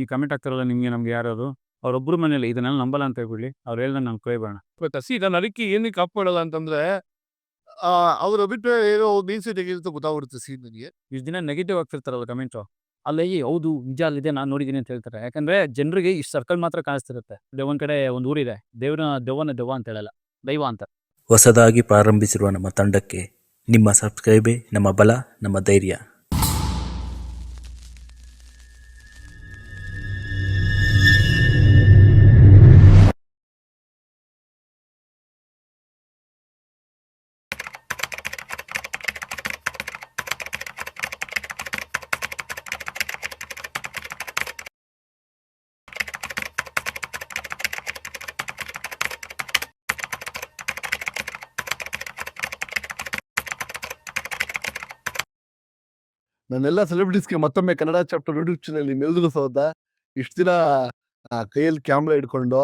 ಈ ಕಮೆಂಟ್ ಆಗ್ತಾರಲ್ಲ ನಿಮಗೆ ನಮ್ಗೆ ಯಾರು ಅವ್ರೊಬ್ರು ಮನೇಲಿ ಇದನ್ನೆಲ್ಲ ನಂಬಲ್ಲ ಅಂತ ಹೇಳ್ಬಿಡ್ಲಿ, ಅವ್ರು ಹೇಳ್ದಂಗೆ ನಾವು ಕೇಳಬೇಡ. ನಾನು ಅದಕ್ಕೆ ಏನಕ್ಕೆ ಕಾಪಾಡಲ್ಲ ಅಂತಂದ್ರೆ ಅವ್ರ ಅಭಿಪ್ರಾಯ ಏನೋ ಮೀನ್ಸ್ ತೆಗೆದು ಗೊತ್ತಾಗ್ಬಿಡುತ್ತೆ ಸೀನ್ ನನಗೆ. ಇಷ್ಟು ದಿನ ನೆಗೆಟಿವ್ ಆಗ್ತಿರ್ತಾರಲ್ಲ ಕಮೆಂಟು, ಅಲ್ಲಿ ಹೌದು ನಿಜ ಅಲ್ಲಿದೆ ನಾನು ನೋಡಿದ್ದೀನಿ ಅಂತ ಹೇಳ್ತಾರೆ. ಯಾಕಂದ್ರೆ ಜನರಿಗೆ ಇಷ್ಟು ಸರ್ಕಲ್ ಮಾತ್ರ ಕಾಣಿಸ್ತಿರುತ್ತೆ. ಒಂದ್ ಕಡೆ ಒಂದು ಊರಿದೆ, ದೆವ್ವನ ದೆವ್ವ ಅಂತ ಹೇಳಲ್ಲ, ದೈವ ಅಂತ. ಹೊಸದಾಗಿ ಪ್ರಾರಂಭಿಸಿರುವ ನಮ್ಮ ತಂಡಕ್ಕೆ ನಿಮ್ಮ ಸಬ್ಸ್ಕ್ರೈಬೇ ನಮ್ಮ ಬಲ, ನಮ್ಮ ಧೈರ್ಯ. ನನ್ನೆಲ್ಲ ಸೆಲೆಬ್ರಿಟೀಸ್ಗೆ ಮತ್ತೊಮ್ಮೆ ಕನ್ನಡ ಚಾಪ್ಟರ್ ಯೂಟ್ಯೂಬ್ ಚಾನಲ್ ನಿಮ್ಮೆಲ್ರಿಗೂ ಸೋದ. ಇಷ್ಟು ದಿನ ಕೈಯಲ್ಲಿ ಕ್ಯಾಮ್ರಾ ಇಟ್ಕೊಂಡು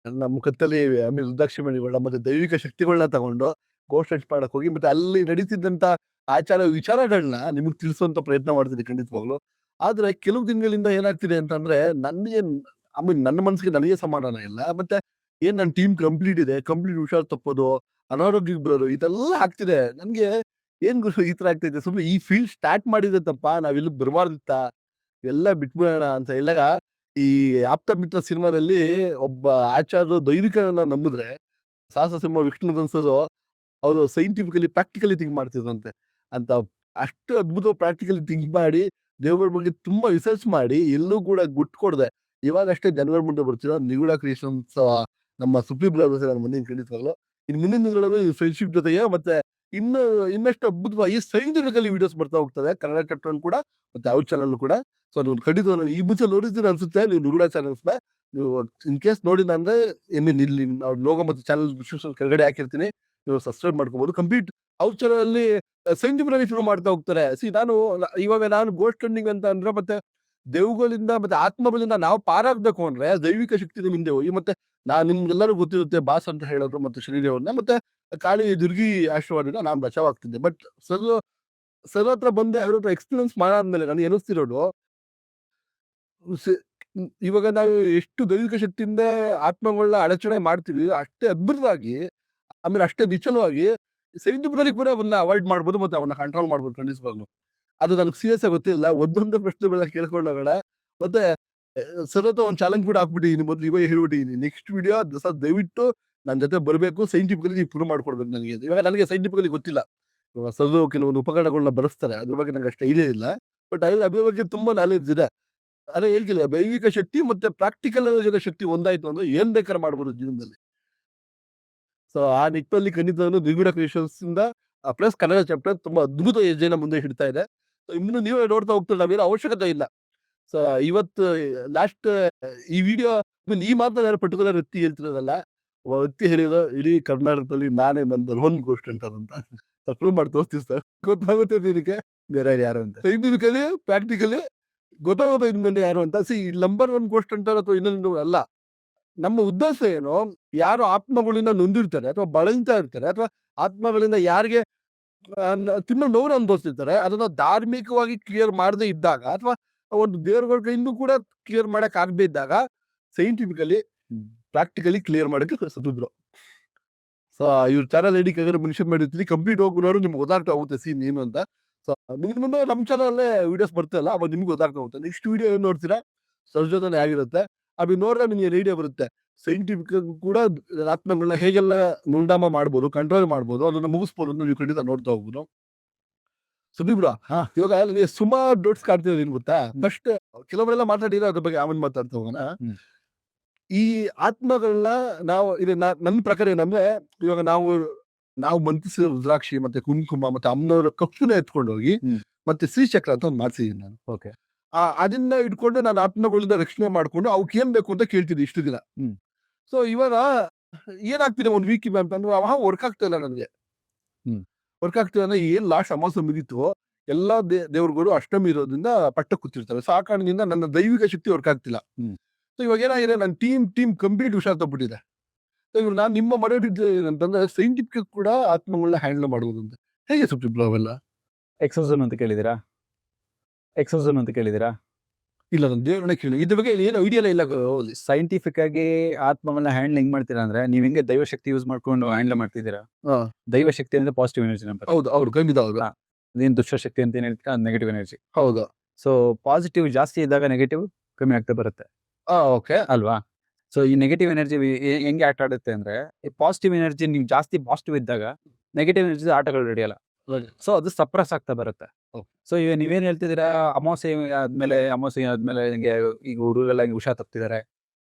ನಮ್ಮ ಮುಖದಲ್ಲಿ ಆಮೇಲೆ ರುದ್ರಾಕ್ಷಿ ಮಣಿಗಳನ್ನ ಮತ್ತೆ ದೈವಿಕ ಶಕ್ತಿಗಳನ್ನ ತಗೊಂಡು ಗೋಸ್ಟ್ ರೈಡ್ ಮಾಡಕ್ ಹೋಗಿ ಮತ್ತೆ ಅಲ್ಲಿ ನಡೀತಿದ್ದಂತ ಆಚಾರ ವಿಚಾರಗಳನ್ನ ನಿಮಗೆ ತಿಳಿಸುವಂತ ಪ್ರಯತ್ನ ಮಾಡ್ತೀನಿ ಖಂಡಿತವಾಗ್ಲು. ಆದ್ರೆ ಕೆಲವು ದಿನಗಳಿಂದ ಏನಾಗ್ತಿದೆ ಅಂತಂದ್ರೆ ನನಗೆ ನನ್ನ ಮನಸ್ಸಿಗೆ ನನಗೆ ಸಮಾಧಾನ ಇಲ್ಲ. ಮತ್ತೆ ಏನ್ ನನ್ನ ಟೀಮ್ ಕಂಪ್ಲೀಟ್ ಇದೆ, ಕಂಪ್ಲೀಟ್ ಹುಷಾರ್ ತಪ್ಪೋದು, ಅನಾರೋಗ್ಯಕ್ಕೆ ಬರೋದು ಇದೆಲ್ಲ ಆಗ್ತಿದೆ. ನನ್ಗೆ ಏನ್ ಗುರು ಈ ತರ ಆಗ್ತೈತೆ, ಸುಮ್ಮನೆ ಈ ಫೀಲ್ಡ್ ಸ್ಟಾರ್ಟ್ ಮಾಡಿದೆ ತಪ್ಪ, ನಾವಿಲ್ಲಿ ಬರಬಾರ್ದಿತ್ತ, ಎಲ್ಲ ಬಿಟ್ಬಿಡೋಣ ಅಂತ ಹೇಳಿದಾಗ ಈ ಆಪ್ತ ಮಿತ್ರ ಸಿನಿಮಾದಲ್ಲಿ ಒಬ್ಬ ಆಚಾರ್ಯರು ದೈವಿಕನ ನಂಬಿದ್ರೆ ಸಾಹಸ ಸಿಂಹ ವಿಷ್ಣು ಅನ್ಸೋದು ಅವರು ಸೈಂಟಿಫಿಕಲಿ ಪ್ರಾಕ್ಟಿಕಲಿ ಥಿಂಕ್ ಮಾಡ್ತಿದ್ರಂತೆ ಅಂತ. ಅಷ್ಟು ಅದ್ಭುತ ಪ್ರಾಕ್ಟಿಕಲಿ ಥಿಂಕ್ ಮಾಡಿ ದೇವರ ಬಗ್ಗೆ ತುಂಬಾ ರಿಸರ್ಚ್ ಮಾಡಿ ಎಲ್ಲೂ ಕೂಡ ಗುಟ್ಟು ಕೊಡದೆ ಇವಾಗ ಅಷ್ಟೇ ಜನವರಿ ಮುಂದೆ ಬರ್ತಿರೋ ನಿಗೂಢ ಕ್ರಿಯೇಷನ್ಸ್ ನಮ್ಮ ಸುಪ್ರೀಂ ಬ್ರದರ್ಸ್ ನಾನು ಮುಂದಿನ ಖಂಡಿತವಾಗ್ಲು ಇನ್ನು ಮುಂದಿನ ದಿನಗಳಲ್ಲಿ ಫ್ರೆಂಡ್ಶಿಪ್ ಜೊತೆಗೆ ಮತ್ತೆ ಇನ್ನಷ್ಟು ಅದ್ಭುತವಾಗಿ ಸೈಂಟಿಫಿಕಲಿ ವಿಡಿಯೋಸ್ ಬರ್ತಾ ಹೋಗ್ತದೆ ಕನ್ನಡ ಚಾಪ್ಟರ್ ಕೂಡ ಮತ್ತೆ ಅವ್ರ ಚಾನಲ್ ಕೂಡ. ಸೊ ನೀವು ಖಂಡಿತ ಈ ಮುಂಚೆ ನೋಡಿದ್ರೆ ಅನ್ಸುತ್ತೆ ನೀವು ನಿಗೂಢ ಚಾನಲ್ಸ್ ನೀವು ಇನ್ ಕೇಸ್ ನೋಡಿಲ್ಲ ಅಂದ್ರೆ ಇಲ್ಲಿ ಲೋಗೋ ಮತ್ತು ಚಾನಲ್ ಡಿಸ್ಕ್ರಿಪ್ಷನ್ ಕೆಳಗಡೆ ಹಾಕಿರ್ತೀನಿ, ನೀವು ಸಬ್ಸ್ಕ್ರೈಬ್ ಮಾಡ್ಕೋಬಹುದು. ಕಂಪ್ಲೀಟ್ ಅವ್ರ ಚಾನಲ್ ಅಲ್ಲಿ ಸೈಂಟಿಫಿಕಲಿ ಶುರು ಮಾಡ್ತಾ ಹೋಗ್ತಾರೆ. ಇವಾಗ ನಾನು ಗೋಸ್ಟ್ ಹಂಟಿಂಗ್ ಅಂತ ಅಂದ್ರೆ ಮತ್ತೆ ದೇವುಗಳಿಂದ ಮತ್ತೆ ಆತ್ಮಗಳಿಂದ ನಾವು ಪಾರಾಗ್ಬೇಕು ಅಂದ್ರೆ ದೈವಿಕ ಶಕ್ತಿ ಹಿಂದೆ ಹೋಗಿ ಮತ್ತೆ ನಿಮ್ಗೆಲ್ಲರೂ ಗೊತ್ತಿರುತ್ತೆ ಬಾಸ್ ಅಂತ ಹೇಳೋದು ಮತ್ತೆ ಶ್ರೀದೇವ್ರನ್ನ ಮತ್ತೆ ಕಾಳಿ ದುರ್ಗಿ ಆಶೀರ್ವಾದದಿಂದ ನಾನು ಬಚಾವಾಗ್ತಿದ್ದೆ. ಬಟ್ ಸರ್ ಹತ್ರ ಬಂದೆ ಅವ್ರ ಹತ್ರ ಎಕ್ಸ್ಪೀರಿಯನ್ಸ್ ಮಾಡಾದ್ಮೇಲೆ ನನಗೆ ಅನಿಸ್ತಿರೋದು ಇವಾಗ ನಾವು ಎಷ್ಟು ದೈವಿಕ ಶಕ್ತಿಯಿಂದ ಆತ್ಮಗಳನ್ನ ಅಡಚಣೆ ಮಾಡ್ತೀವಿ ಅಷ್ಟೇ ಅದ್ಭುತವಾಗಿ ಆಮೇಲೆ ಅಷ್ಟೇ ನಿಶ್ಚಲವಾಗಿ ಸೈಂಟಿಫಿಕಲಿ ಕೂಡ ಅವನ್ನ ಅವಾಯ್ಡ್ ಮಾಡ್ಬೋದು ಮತ್ತೆ ಅವನ್ನ ಕಂಟ್ರೋಲ್ ಮಾಡ್ಬೋದು ಖಂಡಿಸಬಹುದು. ಅದು ನನಗೆ ಸೀರಿಯಸ್ ಆಗಿ ಗೊತ್ತಿಲ್ಲ. ಒಂದೊಂದು ಪ್ರಶ್ನೆಗಳನ್ನ ಕೇಳ್ಕೊಂಡಾಗ ಮತ್ತೆ ಸರ್ ಹತ್ರ ಒಂದು ಚಾಲೆಂಜ್ ಕೂಡ ಹಾಕ್ಬಿಟ್ಟಿದ್ದೀನಿ, ಮೊದಲು ಇವಾಗ ಹೇಳ್ಬಿಟ್ಟಿದ್ದೀನಿ ನೆಕ್ಸ್ಟ್ ವಿಡಿಯೋ ದಯವಿಟ್ಟು ನನ್ನ ಜೊತೆ ಬರಬೇಕು, ಸೈಂಟಿಫಿಕಲಿ ನೀವು ಪ್ರೂವ್ ಮಾಡ್ಕೊಡ್ಬೇಕು ನನಗೆ. ಇವಾಗ ನನಗೆ ಸೈಂಟಿಫಿಕಲಿ ಗೊತ್ತಿಲ್ಲ, ಸರ್ ಕೆಲವೊಂದು ಉಪಕರಣಗಳನ್ನ ಬಳಸ್ತಾರೆ ಅದ್ರ ಬಗ್ಗೆ ನಂಗೆ ಅಷ್ಟು ಐಡಿಯಾ ಇಲ್ಲ. ಬಟ್ ಅದ್ರ ಬಗ್ಗೆ ತುಂಬಾ ನಾಲೆಜ್ ಇದೆ. ಅದೇ ಹೇಳ್ತಿಲ್ಲ ದೈವಿಕ ಶಕ್ತಿ ಮತ್ತೆ ಪ್ರಾಕ್ಟಿಕಲ್ ಶಕ್ತಿ ಒಂದಾಯ್ತು ಅಂದ್ರೆ ಏನ್ ಬೇಕಾದ್ರೆ ಮಾಡ್ಬೋದು ಜೀವನದಲ್ಲಿ. ಸೊ ಆ ನಿಟ್ಟಿನಲ್ಲಿ ಖಂಡಿತ ನಿಗೂಢ ಕ್ರಿಯೇಷನ್ಸ್ ಇಂದ ಪ್ಲಸ್ ಕನ್ನಡ ಚಾಪ್ಟರ್ ತುಂಬಾ ಅದ್ಭುತ ಹೆಜ್ಜೆನ ಮುಂದೆ ಹಿಡ್ತಾ ಇದೆ. ಇನ್ನು ನೀವೇ ನೋಡ್ತಾ ಹೋಗ್ತಾರೆ, ನಾವೇನೋ ಅವಶ್ಯಕತೆ ಇಲ್ಲ. ಸೊ ಇವತ್ತು ಲಾಸ್ಟ್ ಈ ವಿಡಿಯೋ ಈ ಮಾತ್ರ ಯಾರು ಪರ್ಟಿಕ್ಯುಲರ್ ವ್ಯಕ್ತಿ ಹೇಳ್ತಿರೋದಲ್ಲ, ವ್ಯಕ್ತಿ ಹೇಳಿರೋ ಇಡೀ ಕರ್ನಾಟಕದಲ್ಲಿ ನಾನೇ ನಂದು ಲೋನ್ ಗೋಸ್ಟ್ ಅಂತ ಪ್ರೂವ್ ಮಾಡಿ ತೋರಿಸ್ತೀವಿ ಸರ್. ಗೊತ್ತಾಗುತ್ತೆ ಇದಕ್ಕೆ ಬೇರೆ ಯಾರು ಅಂತ, ಸೈಂಟಿಫಿಕಲಿ ಪ್ರಾಕ್ಟಿಕಲಿ ಗೊತ್ತಾಗೋದು ಇನ್ಮೇಲೆ ಯಾರು ಅಂತ. ನಂಬರ್ 1 ಗೋಸ್ಟ್ ಅಂತಾರೆ ಅಥವಾ ಇನ್ನೊಂದು ಅಲ್ಲ. ನಮ್ಮ ಉದ್ದೇಶ ಏನು, ಯಾರು ಆತ್ಮಗಳಿಂದ ನೊಂದಿರ್ತಾರೆ ಅಥವಾ ಬಳಲ್ತಾ ಇರ್ತಾರೆ ಅಥವಾ ಆತ್ಮಗಳಿಂದ ಯಾರಿಗೆ ತಿನ್ನೋ ನೋವು ಅನುಭವಿಸ್ತಿರ್ತಾರೆ ಅದನ್ನ ಧಾರ್ಮಿಕವಾಗಿ ಕ್ಲಿಯರ್ ಮಾಡದೇ ಇದ್ದಾಗ ಅಥವಾ ಒಂದು ದೇವರುಗಳ ಕೈಯಿಂದ ಕೂಡ ಕ್ಲಿಯರ್ ಮಾಡಕ್ ಆಗದೆ ಇದ್ದಾಗ ಸೈಂಟಿಫಿಕಲಿ ಪ್ರಾಕ್ಟಿಕಲಿ ಕ್ಲಿಯರ್ ಮಾಡಕ್ಕೆ ಸತ್ತಿದ್ರು. ಸೊ ಇವ್ರ ಚಾನಲ್ ಐಡಿ ಮೆನ್ಷನ್ ಮಾಡಿರ್ತೀನಿ, ಕಂಪ್ಲೀಟ್ ಹೋಗಿ ನೋಡು ನಿಮ್ಗೆ ಗೊತ್ತಾಗ್ತಾ ಹೋಗುತ್ತೆ ಸೀನ್ ಏನು ಅಂತ. ಸೊ ಮುಂದೆ ನಮ್ಮ ಚಾನಲ್ ವಿಡಿಯೋಸ್ ಬರ್ತಿಲ್ಲ ಅವಾಗ ನಿಮ್ಗೆ ಗೊತ್ತಾಗ್ತಾ ಹೋಗುತ್ತೆ. ನೆಕ್ಸ್ಟ್ ವಿಡಿಯೋ ಏನ್ ನೋಡ್ತೀರಾ ಸರ್ ಜೊತೆ ಆಗಿರುತ್ತೆ, ಅದು ನೋಡಿದ್ರೆ ನಿಮ್ಗೆ ಐಡಿಯಾ ಬರುತ್ತೆ. ಸೈಂಟಿಫಿಕ್ ಕೂಡ ಆತ್ಮಗಳನ್ನ ಹೇಗೆಲ್ಲ ಮುಂಡಾಮ ಮಾಡ್ಬೋದು, ಕಂಟ್ರೋಲ್ ಮಾಡ್ಬೋದು, ಅದನ್ನ ಮುಗಿಸ್ಬೋದು ನೀವು ಖಂಡಿತ ನೋಡ್ತಾ ಹೋಗ್ಬೋದು. ಸುದೀಪ್ ಬ್ರೋ, ಇವಾಗ ಸುಮಾರು ಡೌಟ್ಸ್ ಕಾಡ್ತಿರೋದು ಏನ್ ಗೊತ್ತಾ, ಫಸ್ಟ್ ಕೆಲವರೆಲ್ಲ ಮಾತಾಡಿರೋ ಅದ್ರ ಬಗ್ಗೆ ಆಮೇಲೆ ಮಾತಾಡ್ತಾ ಹೋಗೋಣ. ಈ ಆತ್ಮಗಳನ್ನ ನಾವು ನನ್ನ ಪ್ರಕಾರ ಏನಂದ್ರೆ ಇವಾಗ ನಾವು ಮಂತ್ರಿಸಿದ ರುದ್ರಾಕ್ಷಿ ಮತ್ತೆ ಕುಂಕುಮ ಮತ್ತೆ ಅಮ್ಮನವರ ಕಕ್ಷುನ ಎತ್ಕೊಂಡು ಹೋಗಿ ಮತ್ತೆ ಶ್ರೀಚಕ್ರ ಅಂತ ಒಂದು ಮಾಡ್ಸಿದೀನಿ ನಾನು. ಓಕೆ, ಅದನ್ನ ಇಟ್ಕೊಂಡು ನಾನು ಆತ್ಮಗಳಿಂದ ರಕ್ಷಣೆ ಮಾಡ್ಕೊಂಡು ಅವಕ್ಕೆ ಏನ್ ಬೇಕು ಅಂತ ಕೇಳ್ತಿದ್ದೆ ಇಷ್ಟು ದಿನ. ಸೊ ಇವಾಗ ಏನಾಗ್ತಿದೆ ಒಂದು ವೀಕ್ ಅಂತಂದ್ರೆ ವರ್ಕ್ ಆಗ್ತಾ ಇಲ್ಲ ನನಗೆ. ವರ್ಕ್ ಆಗ್ತಿಲ್ಲ ಅಂದ್ರೆ ಏನ್ ಲಾಸ್ಟ್ ಅಮಾವಾಸ್ಯೆ ಮುಗೀತು ಎಲ್ಲಾ ದೇವ್ರುಗಳು ಅಷ್ಟಮಿ ಇರೋದ್ರಿಂದ ಪಟ್ಟ ಕೂತಿರ್ತಾರೆ. ಸೊ ಆ ಕಾರಣದಿಂದ ನನ್ನ ದೈವಿಕ ಶಕ್ತಿ ವರ್ಕ್ ಆಗ್ತಿಲ್ಲ. ಸೊ ಇವಾಗ ಏನಾಗಿದೆ, ನನ್ನ ಟೀಮ್ ಕಂಪ್ಲೀಟ್ ಹುಷಾರ್ ತಪ್ಪಿಟ್ಟಿದೆ. ಸೊ ಇವಾಗ ನಾನು ನಿಮ್ಮ ಮನೆಯಲ್ಲಿದ್ದೆ ಏನಂತಂದ್ರೆ ಸೈಂಟಿಫಿಕ್ ಕೂಡ ಆತ್ಮಗಳನ್ನ ಹ್ಯಾಂಡಲ್ ಮಾಡುವುದು ಅಂತ. ಹೇಗೆ ಸುಪ್ರೀಂ ಅವೆಲ್ಲ ಎಕ್ಸೋಸನ್ ಅಂತ ಕೇಳಿದಿರಾ? ಇಲ್ಲ ನಾನು ದೇವ್ರನ್ನ ಕೇಳಿ ಇದ್ರ ಬಗ್ಗೆ ಏನು ಐಡಿಯಾ ಇಲ್ಲ. ಸೈಂಟಿಫಿಕ್ ಆಗಿ ಆತ್ಮವನ್ನ ಹ್ಯಾಂಡಲ್ ಹೆಂಗ್ ಮಾಡ್ತೀರಾ ಅಂದ್ರೆ, ನೀವ್ ಹೆಂಗೆ ದೈವಶಕ್ತಿ ಯೂಸ್ ಮಾಡ್ಕೊಂಡು ಹ್ಯಾಂಡಲ್ ಮಾಡ್ತಿದ್ದೀರಾ. ಹಾ. ದೈವಶಕ್ತಿ ಅಂದ್ರೆ ಪಾಸಿಟಿವ್ ಎನರ್ಜಿ ನಂಬರ್. ಹೌದು ಅವ್ರು ಖಂಡಿತ ಹೌದು. ಹಾ. ಅದೇನ್ ದುಷ್ಟಶಕ್ತಿ ಅಂತ ಏನ್ ಹೇಳ್ತೀರಾ, ಅದು ನೆಗೆಟಿವ್ ಎನರ್ಜಿ. ಹೌದು. ಸೊ ಪಾಸಿಟಿವ್ ಜಾಸ್ತಿ ಇದ್ದಾಗ ನೆಗೆಟಿವ್ ಕಮ್ಮಿ ಆಗ್ತಾ ಬರುತ್ತೆ ಓಕೆ. ಅಲ್ವಾ. ಸೊ ಈ ನೆಗೆಟಿವ್ ಎನರ್ಜಿ ಹೆಂಗೆ ಆಟ ಆಡುತ್ತೆ ಅಂದ್ರೆ, ಈ ಪಾಸಿಟಿವ್ ಎನರ್ಜಿ ನೀವು ಜಾಸ್ತಿ ಪಾಸಿಟಿವ್ ಇದ್ದಾಗ ನೆಗೆಟಿವ್ ಎನರ್ಜಿ ಆಟಗಳು ನಡೆಯಲ್ಲ. ಸೊ ಅದು ಸಪ್ರೆಸ್ ಆಗ್ತಾ ಬರುತ್ತೆ. Okay. ಸೊ ಈಗ ನೀವೇನ್ ಹೇಳ್ತಿದ್ದೀರಾ, ಅಮಾವಾಸ್ಯೆ ಆದ್ಮೇಲೆ ಹಿಂಗೆ ಈಗ ಹುಡುಗರೆಲ್ಲ ಹಿಂಗೆ ಹುಷಾರ್ ತಪ್ತಿದ್ದಾರೆ,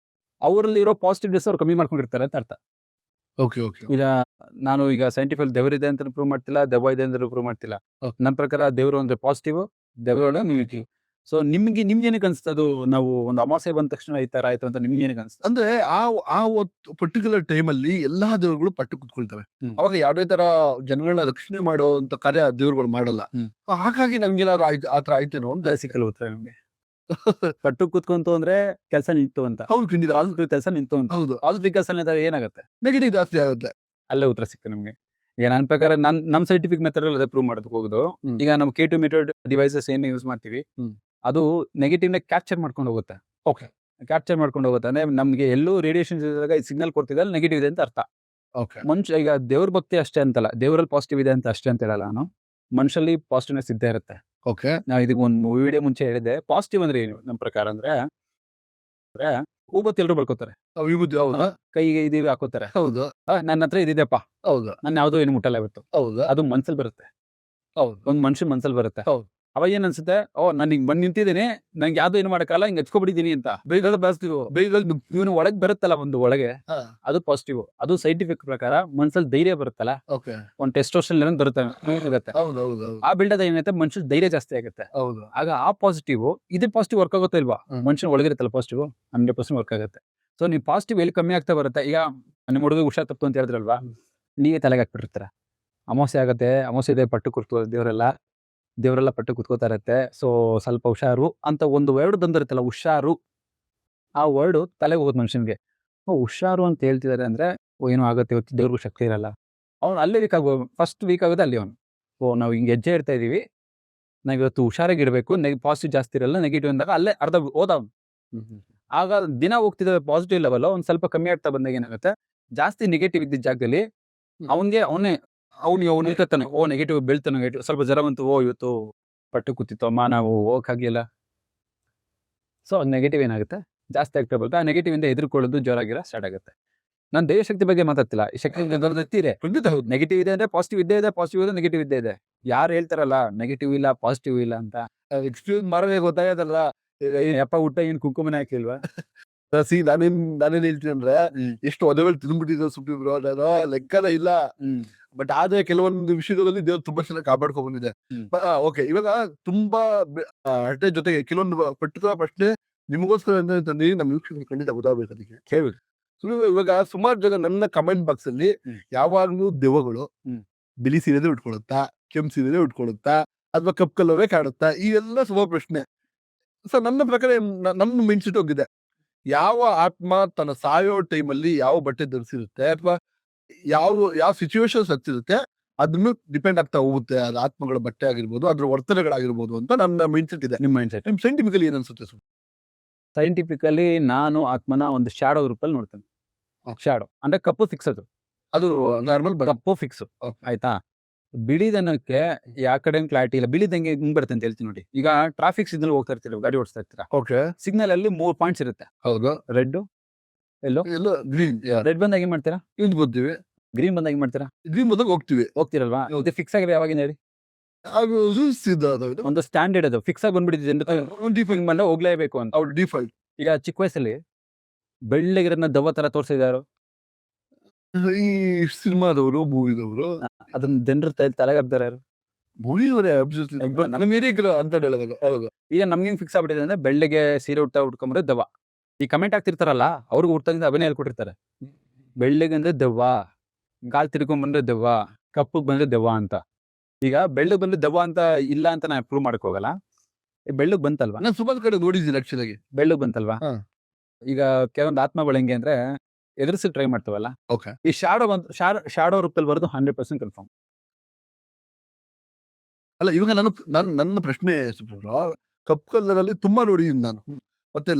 ಅವರಲ್ಲಿ ಇರೋ ಪಾಸಿಟಿವ್ನೆಸ್ ಅವ್ರು ಕಮ್ಮಿ ಮಾಡ್ಕೊಂಡಿರ್ತಾರೆ ಅಂತ ಅರ್ಥ. Okay okay. ಈಗ ನಾನು ಈಗ ಸೈಂಟಿಫಿಕ್ ದೇವರಿದೆ ಅಂತ ಪ್ರೂವ್ ಮಾಡ್ತಿಲ್ಲ, ದೆವ್ವ ಇದೆ ಅಂತ ಪ್ರೂವ್ ಮಾಡ್ತಿಲ್ಲ. Okay. ನನ್ನ ಪ್ರಕಾರ ದೇವರು ಅಂದ್ರೆ ಪಾಸಿಟಿವ್, ದೆವ್ವ ನೆಗೆಟಿವ್. ಸೊ ನಿಮ್ಗೆ ಏನಕ್ಕೆ ಅನ್ಸ್ತದು, ನಾವು ಒಂದು ಅಮಾವಾಸ್ಯೆ ಬಂದ ತಕ್ಷಣ ಈ ತರ ಆಯ್ತು ಅಂತ ನಿಮ್ಗೆ ಏನಕ್ಕೆ ಅನ್ಸ್ತದೆ? ಅಂದ್ರೆ ಆ ಪರ್ಟಿಕ್ಯುಲರ್ ಟೈಮ್ ಅಲ್ಲಿ ಎಲ್ಲಾ ದೇವರುಗಳು ಪಟ್ಟು ಕುತ್ಕೊಳ್ತವೆ. ಹ್ಮ್. ಅವಾಗ ಯಾವುದೇ ತರ ಜನಗಳನ್ನ ರಕ್ಷಣೆ ಮಾಡುವಂತ ಕಾರ್ಯ ದೇವರುಗಳು ಮಾಡಲ್ಲ. ಹ್ಮ್. ಹಾಗಾಗಿ ನಮ್ಗೇನಾದ್ರು ಆತರ ಆಯ್ತೇನೋ ಅಂತ. ಸಿಕ್ಕಲ್ಲ ಉತ್ತರ ನಿಮ್ಗೆ. ಪಟ್ಟು ಕೂತ್ಕೊಂತು ಅಂದ್ರೆ ಕೆಲಸ ನಿಂತು ಅಂತ, ಹೌದು ಖಂಡಿತ. ಕೆಲಸ ನಿಂತು ಅಂತ. ಹೌದು ಪಾಸಿಟಿವ್ ಕೆಲಸ ಏನಾಗುತ್ತೆ, ನೆಗೆಟಿವ್ ಜಾಸ್ತಿ ಆಗುತ್ತೆ. ಅಲ್ಲೇ ಉತ್ತರ ಸಿಕ್ತು ನಿಮ್ಗೆ. ಈಗ ನನ್ನ ಪ್ರಕಾರ ನಮ್ ಸೈಂಟಿಫಿಕ್ ಮೆಥಡ್ ಅದೇ ಪ್ರೂವ್ ಮಾಡೋದಕ್ಕೆ ಹೋಗುದು. ಹ್ಮ್. ಈಗ ನಾವು K2 ಮೆಥಡ್ ಡಿವೈಸಸ್ ಏನ್ ಯೂಸ್ ಮಾಡ್ತೀವಿ, ಹ್ಮ್. ಅದು ನೆಗೆಟಿವ್ ನ ಕ್ಯಾಪ್ಚರ್ ಮಾಡ್ಕೊಂಡು ಹೋಗುತ್ತೆ. ಓಕೆ. ಕ್ಯಾಪ್ಚರ್ ಮಾಡ್ಕೊಂಡು ಹೋಗುತ್ತೆ ಅಂದ್ರೆ ನಮ್ಗೆ ಎಲ್ಲೂ ರೇಡಿಯೇಷನ್ ಇದ್ದಾಗ ಸಿಗ್ನಲ್ ಕೊಡ್ತಿದ್ರೆ ನೆಗೆಟಿವ್ ಇದೆ ಅಂತ ಅರ್ಥ. ಓಕೆ. ಮನುಷ್ಯ ಈಗ ದೇವ್ರ ಭಕ್ತಿ ಅಷ್ಟೇ ಅಂತಲ್ಲ, ದೇವರಲ್ಲಿ ಪಾಸಿಟಿವ್ ಇದೆ ಅಂತ ಅಷ್ಟೇ ಅಂತ ಹೇಳಲ್ಲ ನಾನು. ಮನುಷ್ಯಲ್ಲಿ ಪಾಸಿಟಿವ್ನೆಸ್ ಇದ್ದೇ ಇರುತ್ತೆ. ಓಕೆ. ನಾವು ಇದಕ್ಕೆ ಒಂದು ವಿಡಿಯೋ ಮುಂಚೆ ಹೇಳಿದೆ. ಪಾಸಿಟಿವ್ ಅಂದ್ರೆ ಏನು ನಮ್ಮ ಪ್ರಕಾರ ಅಂದ್ರೆ ಹೂಬತ್ತಿ ಎಲ್ಲರೂ ಬಳ್ಕೋತಾರೆ, ವಿಭೂತಿ. ಹೌದಾ. ಕೈಗೆ ಇದು ಹಾಕೋತಾರೆ. ಹೌದು ನನ್ನ ಹತ್ರ ಇದಿದೆಪ್ಪ, ಹೌದು ನಾನು ಯಾವ್ದೋ ಏನು ಮುಟ್ಟಲ್ಲ ಇವತ್ತು. ಹೌದು ಅದು ಮನ್ಸಲ್ಲಿ ಬರುತ್ತೆ, ಹೌದು ಒಂದ್ ಮನುಷ್ಯ ಮನ್ಸಲ್ಲಿ ಬರುತ್ತೆ. ಹೌದು. ಅವಾಗ ಏನ್ ಅನ್ಸುತ್ತೆ, ನಾನು ಹಿಂಗ್ ಬಂದ್ ನಿಂತಿದ್ದೀನಿ, ನಂಗೆ ಯಾವ್ದು ಏನು ಮಾಡಕ್ಕಲ್ಲ, ಹಿಂಗ್ ಹಚ್ಕೊಬಿಟ್ಟಿದೀನಿ ಅಂತ. ಬೇಗ ಪಾಸಿಟಿವ್. ಬೇಗ ಇವನು ಒಳಗೆ ಬರುತ್ತಲ್ಲ ಒಂದು ಒಳಗೆ, ಅದು ಪಾಸಿಟಿವ್. ಅದು ಸೈಂಟಿಫಿಕ್ ಪ್ರಕಾರ ಮನ್ಸಲ್ಲಿ ಧೈರ್ಯ ಬರುತ್ತಲ್ಲ, ಓಕೆ. ಒಂದು ಟೆಸ್ಟೋಸ್ಟೆರೋನ್ ಬರುತ್ತೆ. ಹೌದು ಹೌದು ಹೌದು ಆ ಬಿಲ್ಡ್ ಏನೈತೆ, ಮನುಷ್ಯ ಧೈರ್ಯ ಜಾಸ್ತಿ ಆಗುತ್ತೆ. ಹೌದು. ಆಗ ಆ ಪಾಸಿಟಿವ್ ಇದೇ ಪಾಸಿಟಿವ್ ವರ್ಕ್ ಆಗುತ್ತೆ ಇಲ್ವಾ? ಹ್ಮ್. ಮನುಷ್ಯನ ಒಳಗಿರುತ್ತಲ್ಲ ಪಾಸಿಟಿವ್ 100% ವರ್ಕ್ ಆಗುತ್ತೆ. ಸೊ ನೀವು ಪಾಸಿಟಿವ್ ಎಲ್ಲಿ ಕಮ್ಮಿ ಆಗ್ತಾ ಬರುತ್ತೆ. ಈಗ ನಿಮ್ಮ ಹುಡುಗ ಹುಷಾರ್ ತಪ್ಪು ಅಂತ ಹೇಳಿದ್ರಲ್ವಾ, ನೀವೇ ತಲೆಗೆ ಹಾಕ್ಬಿಟ್ಟಿರ್ತಾರೆ. ಅಮಾವಾಸ್ಯೆ ಆಗುತ್ತೆ, ಅಮಾವಾಸ್ಯೆ ಇದೆ, ಪಟ್ಟು ಕುರ್ತು ದೇವರೆಲ್ಲ ಪಟ್ಟು ಕುತ್ಕೋತಾ ಇರತ್ತೆ. ಸೊ ಸ್ವಲ್ಪ ಹುಷಾರು ಅಂತ ಒಂದು ವರ್ಡ್ ಬಂದಿರುತ್ತಲ್ಲ, ಹುಷಾರು, ಆ ವರ್ಡ್ ತಲೆಗೆ ಹೋಗುತ್ತೆ ಮನುಷ್ಯನಿಗೆ. ಹುಷಾರು ಅಂತ ಹೇಳ್ತಿದ್ದಾರೆ ಅಂದ್ರೆ ಏನೋ ಆಗುತ್ತೆ, ಇವತ್ತು ದೇವ್ರಿಗೂ ಶಕ್ತಿ ಇರಲ್ಲ. ಅವ್ನು ಅಲ್ಲೇ ಫಸ್ಟ್ ವೀಕ್ ಆಗುತ್ತೆ ಅಲ್ಲಿ ಅವನು. ನಾವು ಹಿಂಗೆ ಹೆಜ್ಜೆ ಇಡ್ತಾ ಇದೀವಿ, ನಾವು ಇವತ್ತು ಹುಷಾರಾಗಿ ಇರಬೇಕು, ಪಾಸಿಟಿವ್ ಜಾಸ್ತಿ ಇರಲ್ಲ, ನೆಗೆಟಿವ್ ಅಂದಾಗ ಅಲ್ಲೇ ಅರ್ಧ ಹೋದ ಅವ್ನು. ಆಗ ದಿನ ಹೋಗ್ತಿದ್ದ ಪಾಸಿಟಿವ್ ಲೆವೆಲ್ ಒಂದು ಸ್ವಲ್ಪ ಕಮ್ಮಿ ಆಗ್ತಾ ಬಂದಾಗ ಏನಾಗುತ್ತೆ, ಜಾಸ್ತಿ ನೆಗೆಟಿವ್ ಇದ್ದಿದ್ದ ಜಾಗದಲ್ಲಿ ಅವನು ನಿಲ್ತಾನೆ. ನೆಗೆಟಿವ್ ಬೀಳ್ತಾನೆ, ನೆಗೆಟಿವ್ ಸ್ವಲ್ಪ ಜ್ವರ ಬಂತು, ಇವತ್ತು ಪಟ್ಟು ಕೂತಿತ್ತು ಅಮ್ಮ, ನಾವು ಹೋಗಕ್ಕಾಗಿಲ್ಲ. ಸೊ ನೆಗೆಟಿವ್ ಏನಾಗುತ್ತೆ, ಜಾಸ್ತಿ ಆಗ್ತಾ ಬರುತ್ತೆ. ಆ ನೆಗೆಟಿವ್ ಇಂದ ಎದುರ್ಕೊಳ್ಳೋದು ಜ್ವರ ಸ್ಟಾರ್ಟ್ ಆಗುತ್ತೆ. ನಾನು ದೈವಶಕ್ತಿ ಬಗ್ಗೆ ಮಾತಾಡ್ತಿಲ್ಲ, ಈ ಶಕ್ತಿ ಇದೆ. ಖಂಡಿತ ಹೌದು. ನೆಗೆಟಿವ್ ಇದೆ ಅಂದ್ರೆ ಪಾಸಿಟಿವ್ ಇದ್ದೇ ಇದೆ, ಪಾಸಿಟಿವ್ ಇದೆ, ನೆಗೆಟಿವ್ ಇದ್ದೇ ಇದೆ. ಯಾರು ಹೇಳ್ತಾರಲ್ಲ ನೆಗೆಟಿವ್ ಇಲ್ಲ ಪಾಸಿಟಿವ್ ಇಲ್ಲ ಅಂತ, ಎಕ್ಸ್ಪೀರಿಯನ್ಸ್ ಮಾಡದೆ ಗೊತ್ತಾಗತ್ತಲ್ಲ. ಯಪ್ಪ ಊಟ ಏನ್ ಕುಂಕುಮನೆ ಹಾಕಿಲ್ವಾ? ನಾನೇನ್ ಹೇಳ್ತೀನಿ ಅಂದ್ರೆ, ಎಷ್ಟು ಒದವೆಗಳು ತಿಂದ್ಬಿಟ್ಟಿದ್ರು ಸುಟ್ಟಿದ್ರು, ನಾನು ಲೆಕ್ಕನ ಇಲ್ಲ. ಬಟ್ ಆದ್ರೆ ಕೆಲವೊಂದು ವಿಷಯಗಳಲ್ಲಿ ದೇವ್ರು ತುಂಬಾ ಚೆನ್ನಾಗಿ ಕಾಪಾಡ್ಕೊಂಡ್ ಬಂದಿದೆ. ಓಕೆ, ಇವಾಗ ತುಂಬಾ ಅಷ್ಟೇ ಜೊತೆಗೆ ಕೆಲವೊಂದು ಪರ್ಟಿಕ್ಯುಲರ್ ಪ್ರಶ್ನೆ ನಿಮಗೋಸ್ಕರ ತಂದು ನಮ್ಮ ವೀಕ್ಷಕರು ಖಂಡಿತ ಗೊತ್ತಾಗಬೇಕು. ಅದಕ್ಕೆ ಕೇಳಿ. ಇವಾಗ ಸುಮಾರು ಜನ ನನ್ನ ಕಮೆಂಟ್ ಬಾಕ್ಸ್ ಅಲ್ಲಿ ಯಾವಾಗ್ಲೂ ದೆವ್ವಗಳು ಬಿಳಿ ಸೀರೆದೇ ಉಟ್ಕೊಳುತ್ತಾ, ಕೆಂಪು ಸೀರೆದೇ ಉಟ್ಕೊಳುತ್ತಾ, ಅಥವಾ ಕಪ್ ಕಲ್ಲವೇ ಕಾಣುತ್ತಾ, ಇವೆಲ್ಲ ಸುಮಾರು ಪ್ರಶ್ನೆ. ಸೊ ನನ್ನ ಪ್ರಕಾರ ನಮ್ಮ ಮೈಂಡ್ ಸೆಟ್ ಹೋಗಿದೆ, ಯಾವ ಆತ್ಮ ತನ್ನ ಸಾಯೋ ಟೈಮಲ್ಲಿ ಯಾವ ಬಟ್ಟೆ ಧರಿಸಿರುತ್ತೆ ಅಥವಾ ಯಾವ ಸಿಚುವೇಶನ್ಸ್ ಹತ್ತಿರುತ್ತೆ ಅದನ್ನು ಡಿಪೆಂಡ್ ಆಗ್ತಾ ಹೋಗುತ್ತೆ. ಅದು ಆತ್ಮಗಳ ಬಟ್ಟೆ ಆಗಿರ್ಬೋದು, ಅದ್ರ ವರ್ತನೆಗಳಾಗಿರ್ಬೋದು ಅಂತ ನನ್ನ ಮೈಂಡ್ ಸೆಟ್ ಇದೆ. ನಿಮ್ಮ ಮೈಂಡ್ ಸೆಟ್. ನಿಮ್ ಸೈಂಟಿಫಿಕಲಿ ಏನ್ ಅನ್ಸುತ್ತೆ? ಸೈಂಟಿಫಿಕಲಿ ನಾನು ಆತ್ಮನ ಒಂದು ಶಾಡೋ ರೂಪಲ್ಲಿ ನೋಡ್ತೇನೆ. ಶಾಡೋ ಅಂದ್ರೆ ಕಪ್ಪು ಫಿಕ್ಸ್, ಅದು ನಾರ್ಮಲ್ ಕಪ್ಪು ಫಿಕ್ಸ್. ಆಯ್ತಾ? ಬಿಳಿದನಕ್ಕೆ ಯಾವ ಕಡೆ ಕ್ಲಾರಿಟಿ ಇಲ್ಲ. ಬಿಳಿದಂಗೆ ಹಿಂಗ್ ಬರುತ್ತೆ ಅಂತ ಹೇಳ್ತೀನಿ ನೋಡಿ. ಈಗ ಟ್ರಾಫಿಕ್ ಸಿಗ್ನಲ್ ಹೋಗ್ತಾ ಇರ್ತೀರ, ಗಾಡಿ ಓಡಿಸ್ತಾ ಇರ್ತೀರಾ, ಓಕೆ, ಸಿಗ್ನಲ್ ಅಲ್ಲಿ 3 ಪಾಯಿಂಟ್ಸ್ ಇರುತ್ತೆ. ಹೌದು. ರೆಡ್, ಎಲ್ಲೋ, ಗ್ರೀನ್. ರೆಡ್ ಬಂದಾಗ ಏನ್ ಮಾಡ್ತೀರಾ? ಇಲ್ಲಿ ಬರ್ತೀವಿ. ಗ್ರೀನ್ ಬಂದಾಗ ಏನ್ ಮಾಡ್ತೀರಾ? ಗ್ರೀನ್ ಬಂದಾಗ ಹೋಗ್ತಿರಲ್ವಾ? ಇದು ಫಿಕ್ಸ್ ಆಗಿರೋ ಯಾವಾಗಿಂದ ಹೇಳಿ? ಒಂದು ಸ್ಟ್ಯಾಂಡರ್ಡ್, ಅದು ಫಿಕ್ಸ್ ಆಗಿ ಬಂದ್ಬಿಟ್ಟಿದೆ, ಬಂದ ಹೋಗ್ಲೇಬೇಕು ಅಂತ. ಡಿಫಾಲ್ಟ್. ಈಗ ಚಿಕ್ಕ ವಯಸ್ಸಲ್ಲಿ ಬೆಳ್ಳಗಿರನ್ನ ದವ್ವ ತರ ತೋರಿಸಿದಾರು ಈ ಸಿನಿಮಾದವರು, ಮೂವಿದವರು, ಅದನ್ನ ಜನರು ತಲೆಗೆ ಹಾಕ್ತಾರೆ ಯಾರು? ಮೂವಿಯವರೇ ನನ್ನ ಅಂತ ಹೇಳೋದು. ಹೌದು. ಈಗ ನಮ್ಗೆ ಫಿಕ್ಸ್ ಆಗ್ಬಿಟ್ಟಿದೆ ಅಂದ್ರೆ ಬೆಳ್ಳಗೆ ಸೀರೆ ಉಟ್ಕೊಂಡ್ರೆ ದೆವ್ವ. ಈ ಕಮೆಂಟ್ ಆಗ್ತಿರ್ತಾರಲ್ಲ ಅವ್ರಿಗೆ ಹುಡ್ತದಿಂದ ಅಭಿನಯ ಹೇಳ್ಕೊಟ್ಟಿರ್ತಾರೆ. ಬೆಳ್ಳಗೆ ಅಂದ್ರೆ ದೆವ್ವ, ಗಾಲ್ ತಿರ್ಕೊಂಡ್ ಬಂದ್ರೆ ದೆವ್ವ, ಕಪ್ಪಗ್ ಬಂದ್ರೆ ದೆವ್ವ ಅಂತ. ಈಗ ಬೆಳ್ಳಗ್ ಬಂದ್ರೆ ದೆವ್ವ ಅಂತ ಇಲ್ಲ ಅಂತ ನಾ ಪ್ರೂವ್ ಮಾಡಕ್ ಹೋಗಲ್ಲ. ಬೆಳ್ಳಗ್ ಬಂತಲ್ವಾ, ನಾನು ಸುಮಾರು ಕಡೆ ನೋಡಿದ್ದೀನಿ ಆಕ್ಚುಲಿ. ಬೆಳ್ಳಗ್ ಬಂತಲ್ವಾ. ಈಗ ಕೆಲವೊಂದು ಆತ್ಮಗಳು ಹೆಂಗೆ ಅಂದ್ರೆ ಎದುರಿಸಿ ಟ್ರೈ ಮಾಡ್ತಾವಲ್ಲ, ಈ ಶಾಡೋ ರೂಪದಲ್ಲಿ ಬರೋದು 100% ಕನ್ಫರ್ಮ್. ಅಲ್ಲ, ಇವಾಗ ನನ್ನ ಪ್ರಶ್ನೆ ಕಪ್ಪು ಕಲ್ಲರಲ್ಲಿ ತುಂಬಾ ನೋಡಿದೀನಿ ನಾನು. ಮತ್ತೆ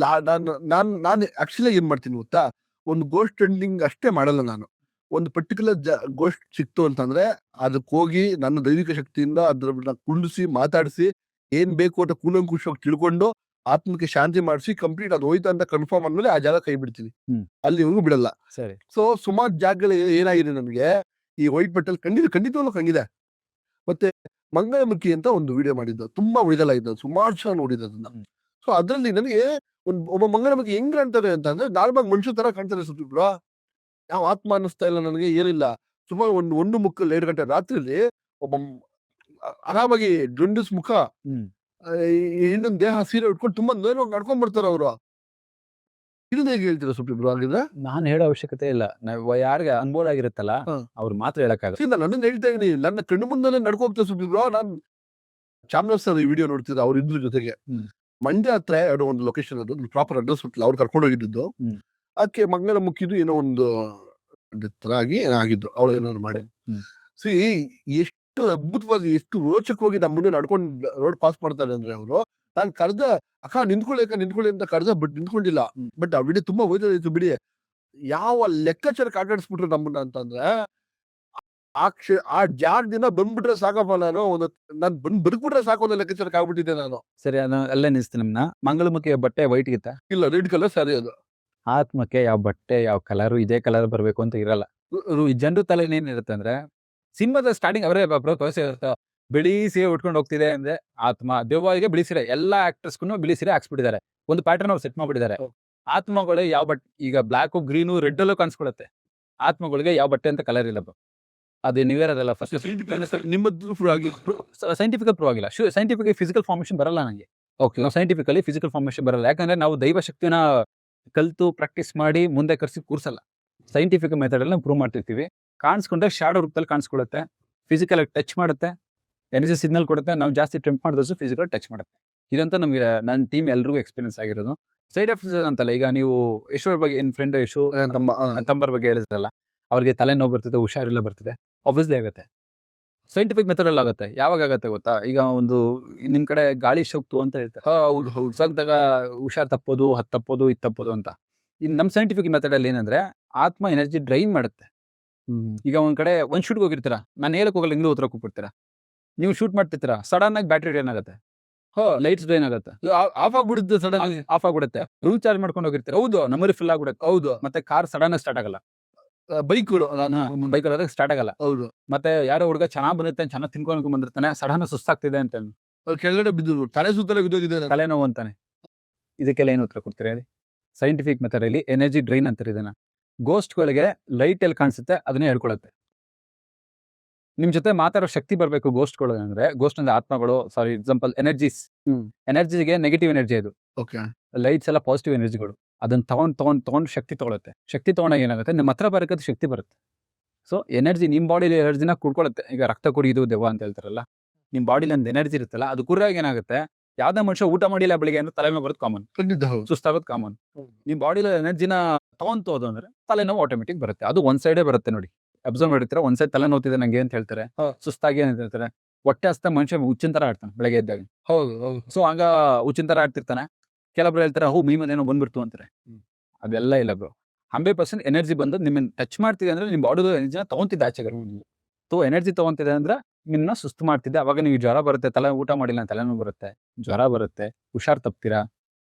ನಾನು ಆಕ್ಚುಲಿ ಏನ್ ಮಾಡ್ತೀನಿ ಗೊತ್ತಾ, ಒಂದು ಗೋಸ್ಟ್ ಟ್ರೆಂಡಿಂಗ್ ಅಷ್ಟೇ ಮಾಡಲ್ಲ ನಾನು. ಒಂದು ಪರ್ಟಿಕ್ಯುಲರ್ ಗೋಸ್ಟ್ ಸಿಕ್ತು ಅಂತಂದ್ರೆ ಅದಕ್ಕೆ ಹೋಗಿ ನನ್ನ ದೈವಿಕ ಶಕ್ತಿಯಿಂದ ಅದ್ರನ್ನ ಕುಂಡಿಸಿ ಮಾತಾಡಿಸಿ ಏನ್ ಬೇಕು ಅಂತ ಕೂಲಂಕುಷವಾಗಿ ತಿಳ್ಕೊಂಡು ಆತ್ಮಕ್ಕೆ ಶಾಂತಿ ಮಾಡಿಸಿ ಕಂಪ್ಲೀಟ್ ಅದು ಹೋಯ್ತು ಅಂತ ಕನ್ಫರ್ಮ್ ಆದ್ಮೇಲೆ ಆ ಜಾಗ ಕೈ ಬಿಡ್ತೀನಿ. ಅಲ್ಲಿವರೆಗೂ ಬಿಡಲ್ಲ. ಸರಿ. ಸೊ ಸುಮಾರು ಜಾಗಗಳು ಏನಾಗಿದೆ ನನಗೆ ಈ ವೈಟ್ ಬೆಟ್ಟಲ್ಲಿ ಖಂಡಿತವಾಗ್ಲೂ ಹಂಗಿದೆ. ಮತ್ತೆ ಮಂಗಳಮುಖಿ ಅಂತ ಒಂದು ವಿಡಿಯೋ ಮಾಡಿದ್ದು ತುಂಬಾ ವೈರಲ್ ಆಗಿದೆ, ಸುಮಾರು ಜನ ನೋಡಿದ್ದು ಅದನ್ನ. ಸೊ ಅದ್ರಲ್ಲಿ ನನಗೆ ಒಬ್ಬ ಮಂಗಳಮುಖಿ ಹೆಂಗ್ ಕಾಣ್ತಾರೆ ಅಂತಂದ್ರೆ ನಾರ್ಮಲ್ ಮನುಷ್ಯ ತರ ಕಾಣ್ತಾರೆ ಸುತ್ತಿಬ್ರು. ಯಾವ ಆತ್ಮ ಅನ್ನಿಸ್ತಾ ಇಲ್ಲ ನನಗೆ, ಏನಿಲ್ಲ. ಸುಮಾರು ಒಂದು ಮುಕ್ಕಲ್ಲಿ 2 ಗಂಟೆ ರಾತ್ರಿಲಿ ಒಬ್ಬ ಆರಾಮಾಗಿ ಡುಂಡಿಸ್ ಮುಖ, ಇನ್ನೊಂದು ದೇಹ ಸೀರೆ ಉಟ್ಕೊಂಡು ತುಂಬಾ ನೇರವಾಗಿ ನಡ್ಕೊಂಡ್ ಬರ್ತಾರೆ ಅವರು. ಇದನ್ನ ಹೇಗೆ ಹೇಳ್ತೀರಾ ಸುಪ್ರೀಬ್ರು ಆಗಿದ್ರೆ? ನಾನು ಹೇಳೋ ಅವಶ್ಯಕತೆ ಇಲ್ಲ. ನಾವು ಯಾರಿಗೆ ಅನುಭವ ಆಗಿರುತ್ತಲ್ಲ ಅವ್ರು ಮಾತ್ರ ಹೇಳಕ್ಕಾಗತ್ತೆ. ನನ್ನ ಹೇಳ್ತಾ ಇದೀನಿ, ನನ್ನ ಕಣ್ಣು ಮುಂದೆ ನಡ್ಕೋಗ್ತಾ ಸುಪ್ರೀಬ್ರು. ನಾನು ಚಾಮರಾಜ್ ಈ ವಿಡಿಯೋ ನೋಡ್ತಿದ್ದೆ, ಅವ್ರ ಇದ್ರ ಜೊತೆಗೆ ಮಂಡ್ಯ ಹತ್ರ ಎರಡೋ ಒಂದು ಲೊಕೇಶನ್, ಅದು ಪ್ರಾಪರ್ ಅಡ್ರೆಸ್ ಬಿಟ್ಟಿಲ್ಲ, ಅವ್ರು ಕರ್ಕೊಂಡು ಹೋಗಿದ್ದು. ಆಕೆ ಮಂಗಳಮುಖಿದು ಏನೋ ಒಂದು ತರ ಆಗಿ ಆಗಿದ್ದು, ಅವಳು ಏನಾದ್ರು ಮಾಡಿ. ಸಿ ಎಷ್ಟು ಅದ್ಭುತವಾಗಿ, ಎಷ್ಟು ರೋಚಕವಾಗಿ ನಮ್ಮ ಮುಂದೆ ನಡ್ಕೊಂಡು ರೋಡ್ ಪಾಸ್ ಮಾಡ್ತಾರೆ ಅಂದ್ರೆ ಅವರು. ನಾನು ಕರ್ದ ಅಕ್ಕ ನಿಂತ್ಕೊಳ್ಳಿ ಅಂತ ಕರ್ದ, ಬಟ್ ನಿಂತ್ಕೊಂಡಿಲ್ಲ. ಬಟ್ ಆ ವಿಡಿಯೋ ತುಂಬಾ ಹೋಯ್ತು ಬಿಡಿ. ಯಾವ ಲೆಕ್ಕಾಚಾರಕ್ಕೆ ಆಟಾಡಿಸ್ಬಿಟ್ರು ನಮ್ಮನ್ನ ಅಂತಂದ್ರೆ, ಆ ಜಾಗದಿಂದ ಬಂದ್ಬಿಟ್ರೆ ಸಾಕಪ್ಪ, ನಾನು ಬದುಕ್ಬಿಟ್ರೆ ಸಾಕು ಅನ್ನೋ ಲೆಕ್ಕಾಚಾರಕ್ಕೆ ಆಗ್ಬಿಟ್ಟಿದ್ದೆ ನಾನು. ಸರಿ, ಅಲ್ಲೇ ನಿಲ್ಸ್ತೀನಿ ನಿಮ್ನ. ಮಂಗಳಮುಖಿಯ ಬಟ್ಟೆ ವೈಟ್ ಗಿತ್ತ? ಇಲ್ಲ, ರೆಡ್ ಕಲರ್ ಸ್ಯಾರಿ ಅದು. ಆತ್ಮಕ್ಕೆ ಯಾವ ಬಟ್ಟೆ ಯಾವ ಕಲರ್ ಇದೇ ಕಲರ್ ಬರ್ಬೇಕು ಅಂತ ಇರಲ್ಲ. ಜನರು ತಲೆ ಏನಿರುತ್ತೆ ಅಂದ್ರೆ, ಸಿನಿಮಾದ ಸ್ಟಾರ್ಟಿಂಗ್ ಅವರೇ ಬಿಳಿ ಸೀರೆ ಉಟ್ಕೊಂಡು ಹೋಗ್ತಿದೆ ಅಂದ್ರೆ ಆತ್ಮ, ದೆವ್ವಗೆ ಬಿಳಿ ಸೀರೆ. ಎಲ್ಲಾ ಆಕ್ಟರ್ಸ್ಗೂ ಬಿಳಿ ಸೀರೆ ಹಾಕ್ಸ್ಬಿಟ್ಟಿದ್ದಾರೆ, ಒಂದು ಪ್ಯಾಟರ್ನ್ ಅವ್ರು ಸೆಟ್ ಮಾಡ್ಬಿಟ್ಟಿದ್ದಾರೆ. ಆತ್ಮಗಳು ಯಾವ ಬಟ್ಟೆ, ಈಗ ಬ್ಲಾಕ್ ಗ್ರೀನು ರೆಡ್ ಅಲ್ಲೂ ಕಾಣಿಸ್ಕೊಳುತ್ತೆ. ಆತ್ಮಗಳಿಗೆ ಯಾವ ಬಟ್ಟೆ ಅಂತ ಕಲರ್ ಇಲ್ಲ. ಅದು ನೀವೇರದಲ್ಲ. ಫಸ್ಟ್ ನಿಮ್ಮದು ಸೈಂಟಿಫಿಕಲ್ ಪ್ರೂವ್ ಆಗಿಲ್ಲ. ಸೈಂಟಿಫಿಕ್ ಫಿಸಿಕಲ್ ಫಾರ್ಮೇಶನ್ ಬರಲ್ಲ ನನಗೆ. ಓಕೆ, ಸೈಂಟಿಫಿಕಲಿ ಫಿಸಿಕಲ್ ಫಾರ್ಮೇಶನ್ ಬರಲ್ಲ. ಯಾಕಂದ್ರೆ ನಾವು ದೈವ ಶಕ್ತಿನ ಕಲ್ತು ಪ್ರಾಕ್ಟೀಸ್ ಮಾಡಿ ಮುಂದೆ ಕರ್ಸಿ ಕೂರ್ಸಲ್ಲ. ಸೈಂಟಿಫಿಕ್ ಮೆಥಡ್ ಅಲ್ಲಿ ನಾವು ಪ್ರೂವ್ ಮಾಡ್ತಿರ್ತೀವಿ. ಕಾಣಿಸ್ಕೊಂಡ್ರೆ ಶಾಡೋ ರೂಪದಲ್ಲಿ ಕಾಣಿಸ್ಕೊಳ್ಳುತ್ತೆ, ಫಿಸಿಕಲ್ ಟಚ್ ಮಾಡುತ್ತೆ, ಎನರ್ಜಿ ಸಿಗ್ನಲ್ ಕೊಡುತ್ತೆ. ನಾವು ಜಾಸ್ತಿ ಟೆಂಪ್ ಮಾಡಿದ್ರು ಫಿಸಿಕಲ್ ಟಚ್ ಮಾಡುತ್ತೆ. ಇದಂತ ನಮ್ಗೆ ನನ್ನ ಟೀಮ್ ಎಲ್ರಿಗೂ ಎಕ್ಸ್ಪೀರಿಯನ್ಸ್ ಆಗಿರೋದು. ಸೈಡ್ ಎಫೆಕ್ಟ್ಸ್ ಅಂತಲ್ಲ. ಈಗ ನೀವು ಯಶೋರ್ ಬಗ್ಗೆ, ಏನ್ ಫ್ರೆಂಡ್ ಯಶು ತಂಬರ್ ಬಗ್ಗೆ ಹೇಳಿದ್ರಲ್ಲ, ಅವ್ರಿಗೆ ತಲೆನೋವು ಬರ್ತಿದೆ, ಹುಷಾರಿಲ್ಲ ಬರ್ತಿದೆ, ಆಬ್ವಿಯಸ್ಲಿ ಆಗುತ್ತೆ. ಸೈಂಟಿಫಿಕ್ ಮೆಥಡ್ ಅಲ್ಲಿ ಆಗುತ್ತೆ. ಯಾವಾಗ ಆಗುತ್ತೆ ಗೊತ್ತಾ? ಈಗ ಒಂದು ನಿಮ್ ಕಡೆ ಗಾಳಿ ಶೋಕ್ತು ಅಂತ ಹೇಳ್ತಾರೆ. ಹೌದು ಸೋಕ್ದಾಗ ಹುಷಾರ್ ತಪ್ಪೋದು, ತಪ್ಪೋದು, ತಪ್ಪೋದು ಅಂತ. ಇನ್ನು ನಮ್ ಸೈಂಟಿಫಿಕ್ ಮೆಥಡ್ ಅಲ್ಲಿ ಏನಂದ್ರೆ, ಆತ್ಮ ಎನರ್ಜಿ ಡ್ರೈನ್ ಮಾಡುತ್ತೆ. ಈಗ ಒಂದ್ ಕಡೆ ಒಂದ್ ಶೂಟ್ಗೆ ಹೋಗಿರ್ತೀರಾ, ನಾನು ಹೇಳಕ್ ಹೋಗಲ್ಲ, ಹಿಂಗೆ ಉತ್ತರ ಕೂಗ್ಬಿಡ್ತೀರಾ. ನೀವು ಶೂಟ್ ಮಾಡ್ತಿರ್ತೀರಾ, ಸಡನ್ ಆಗಿ ಬ್ಯಾಟ್ರಿ ಡ್ರೈನ್ ಆಗುತ್ತೆ, ಲೈಟ್ಸ್ ಡ್ರೈನ್ ಆಗುತ್ತೆ, ಆಫ್ ಆಗ್ಬಿಡುತ್ತೆ, ಸಡನ್ ಆಫ್ ಆಗ್ಬಿಡುತ್ತೆ. ರೀಚಾರ್ಜ್ ಮಾಡ್ಕೊಂಡು ಹೋಗಿರ್ತೀರಾ, ಹೌದು, ಮೆಮೊರಿ ಫುಲ್ ಆಗ್ಬಿಡುತ್ತೆ, ಹೌದು. ಮತ್ತೆ ಕಾರ್ ಸಡನ್ ಆಗಿ ಸ್ಟಾರ್ಟ್ ಆಗಲ್ಲ, ಬೈಕ್ಗಳು ಸ್ಟಾರ್ಟ್ ಆಗಲ್ಲ. ಹೌದು. ಮತ್ತೆ ಯಾರೋ ಹುಡುಗ ಚೆನ್ನಾಗ್ ಬಂದಿರ್ತಾನೆ, ಚೆನ್ನಾಗಿ ತಿನ್ಕೊಂಡು ಬಂದಿರ್ತಾನೆ, ಸಡನ್ ಸುಸ್ತಾಗ್ತಿದೆ ಅಂತ ಕೆಳಗಡೆ ಬಿದ್ದು ತಲೆ ಸುತ್ತಲೇ ಬಿದ್ದೋಗಿದೆ, ತಲೆನೋವು ಅಂತಾನೆ. ಇದಕ್ಕೆಲ್ಲ ಏನು ಉತ್ತರ ಕೊಡ್ತೀರಾ ಹೇಳಿ? ಸೈಂಟಿಫಿಕ್ ಮೆಥಡ್ ಅಲ್ಲಿ ಎನರ್ಜಿ ಡ್ರೈನ್ ಅಂತಾರೆ ಇದನ್ನ. ಗೋಸ್ಟ್ಗಳಿಗೆ ಲೈಟ್ ಎಲ್ಲಿ ಕಾಣಿಸುತ್ತೆ ಅದನ್ನೇ ಹೇಳ್ಕೊಳುತ್ತೆ. ನಿಮ್ ಜೊತೆ ಮಾತಾಡೋ ಶಕ್ತಿ ಬರ್ಬೇಕು ಗೋಸ್ಟ್ಗಳು ಅಂದ್ರೆ, ಗೋಸ್ಟ್ ಅಂದ್ರೆ ಆತ್ಮಗಳು, ಸಾರಿ ಎಕ್ಸಾಂಪಲ್ ಎನರ್ಜೀಸ್. ಎನರ್ಜಿಗೆ ನೆಗೆಟಿವ್ ಎನರ್ಜಿ ಅದು. ಲೈಟ್ಸ್ ಎಲ್ಲ ಪಾಸಿಟಿವ್ ಎನರ್ಜಿಗಳು. ಅದನ್ನ ತಗೊಂಡ್ ಶಕ್ತಿ ತಗೊಳುತ್ತೆ. ಶಕ್ತಿ ತಗೊಂಡಾಗ ಏನಾಗುತ್ತೆ, ನಿಮ್ಮ ಹತ್ರ ಬರಕ್ಕೆ ಶಕ್ತಿ ಬರುತ್ತೆ. ಸೊ ಎನರ್ಜಿ ನಿಮ್ ಬಾಡಿಲಿ ಎನರ್ಜಿನ ಕುಡ್ಕೊಳುತ್ತೆ. ಈಗ ರಕ್ತ ಕುಡಿಯೋದು ದೆವ್ವ ಅಂತ ಹೇಳ್ತಾರಲ್ಲ, ನಿಮ್ ಬಾಡಿಲಿ ಒಂದು ಎನರ್ಜಿ ಇರುತ್ತಲ್ಲ, ಅದು ಕುರಿಯಾಗ ಏನಾಗುತ್ತೆ, ಯಾವ್ದೇ ಮನುಷ್ಯ ಊಟ ಮಾಡಿಲ್ಲ ಬೆಳಿಗ್ಗೆ ಅಂದ್ರೆ ತಲೆನೋವು ಬರೋದು ಕಾಮನ್, ಸುಸ್ತಾಗೋದು ಕಾಮನ್. ನಿಮ್ ಬಾಡಿಲಿ ಎನರ್ಜಿನ ತಗೊಂತೋದು ಅಂದ್ರೆ ತಲೆನೋವು ಆಟೋಮೆಟಿಕ್ ಬರುತ್ತೆ. ಅದು ಒಂದ್ ಸೈಡೇ ಬರುತ್ತೆ ನೋಡಿ, ಅಬ್ಸರ್ವ್ ಮಾಡಿರ್ತೀರ. ಒಂದ್ ಸೈಡ್ ತಲೆ ನೋವ್ತಿದೆ ನಂಗೆ ಅಂತ ಹೇಳ್ತಾರೆ, ಸುಸ್ತಾಗಿ ಅಂತ ಹೇಳ್ತಾರೆ. ಹೊಟ್ಟೆ ಹಸ್ತ ಮನುಷ್ಯ ಹುಚ್ಚಿನ ತರ ಆಡ್ತಾನೆ ಬೆಳಗ್ಗೆ ಎದ್ದಾಗ. ಹೌದು. ಸೊ ಆಗ ಹುಚ್ಚಿನ ತರ ಆಡ್ತಿರ್ತಾನೆ. ಕೆಲವೊಬ್ರು ಹೇಳ್ತಾರೆ, ಮೀ ಮದೇನೋ ಬಂದ್ಬಿಡ್ತು ಅಂತಾರೆ. ಅದೆಲ್ಲ ಇಲ್ಲ ಬ್ರೋ. 100% ಎನರ್ಜಿ ಬಂದು ನಿಮ್ಮನ್ನ ಟಚ್ ಮಾಡ್ತಿದೆ ಅಂದ್ರೆ ನಿಮ್ ಬಾಡಿ ಎನರ್ಜಿನ ತಗೊಂತಿದ್ದೆ ಆಚೆಗೆ. ಎನರ್ಜಿ ತಗೊಂತಿದೆ ಅಂದ್ರೆ ನಿಮ್ಮನ್ನ ಸುಸ್ತು ಮಾಡ್ತಿದ್ದೆ. ಅವಾಗ ನೀವು ಜ್ವರ ಬರುತ್ತೆ, ತಲೆ ಊಟ ಮಾಡಿಲ್ಲ ತಲೆನೋವು ಬರುತ್ತೆ, ಜ್ವರ ಬರುತ್ತೆ, ಹುಷಾರ್ ತಪ್ತೀರಾ,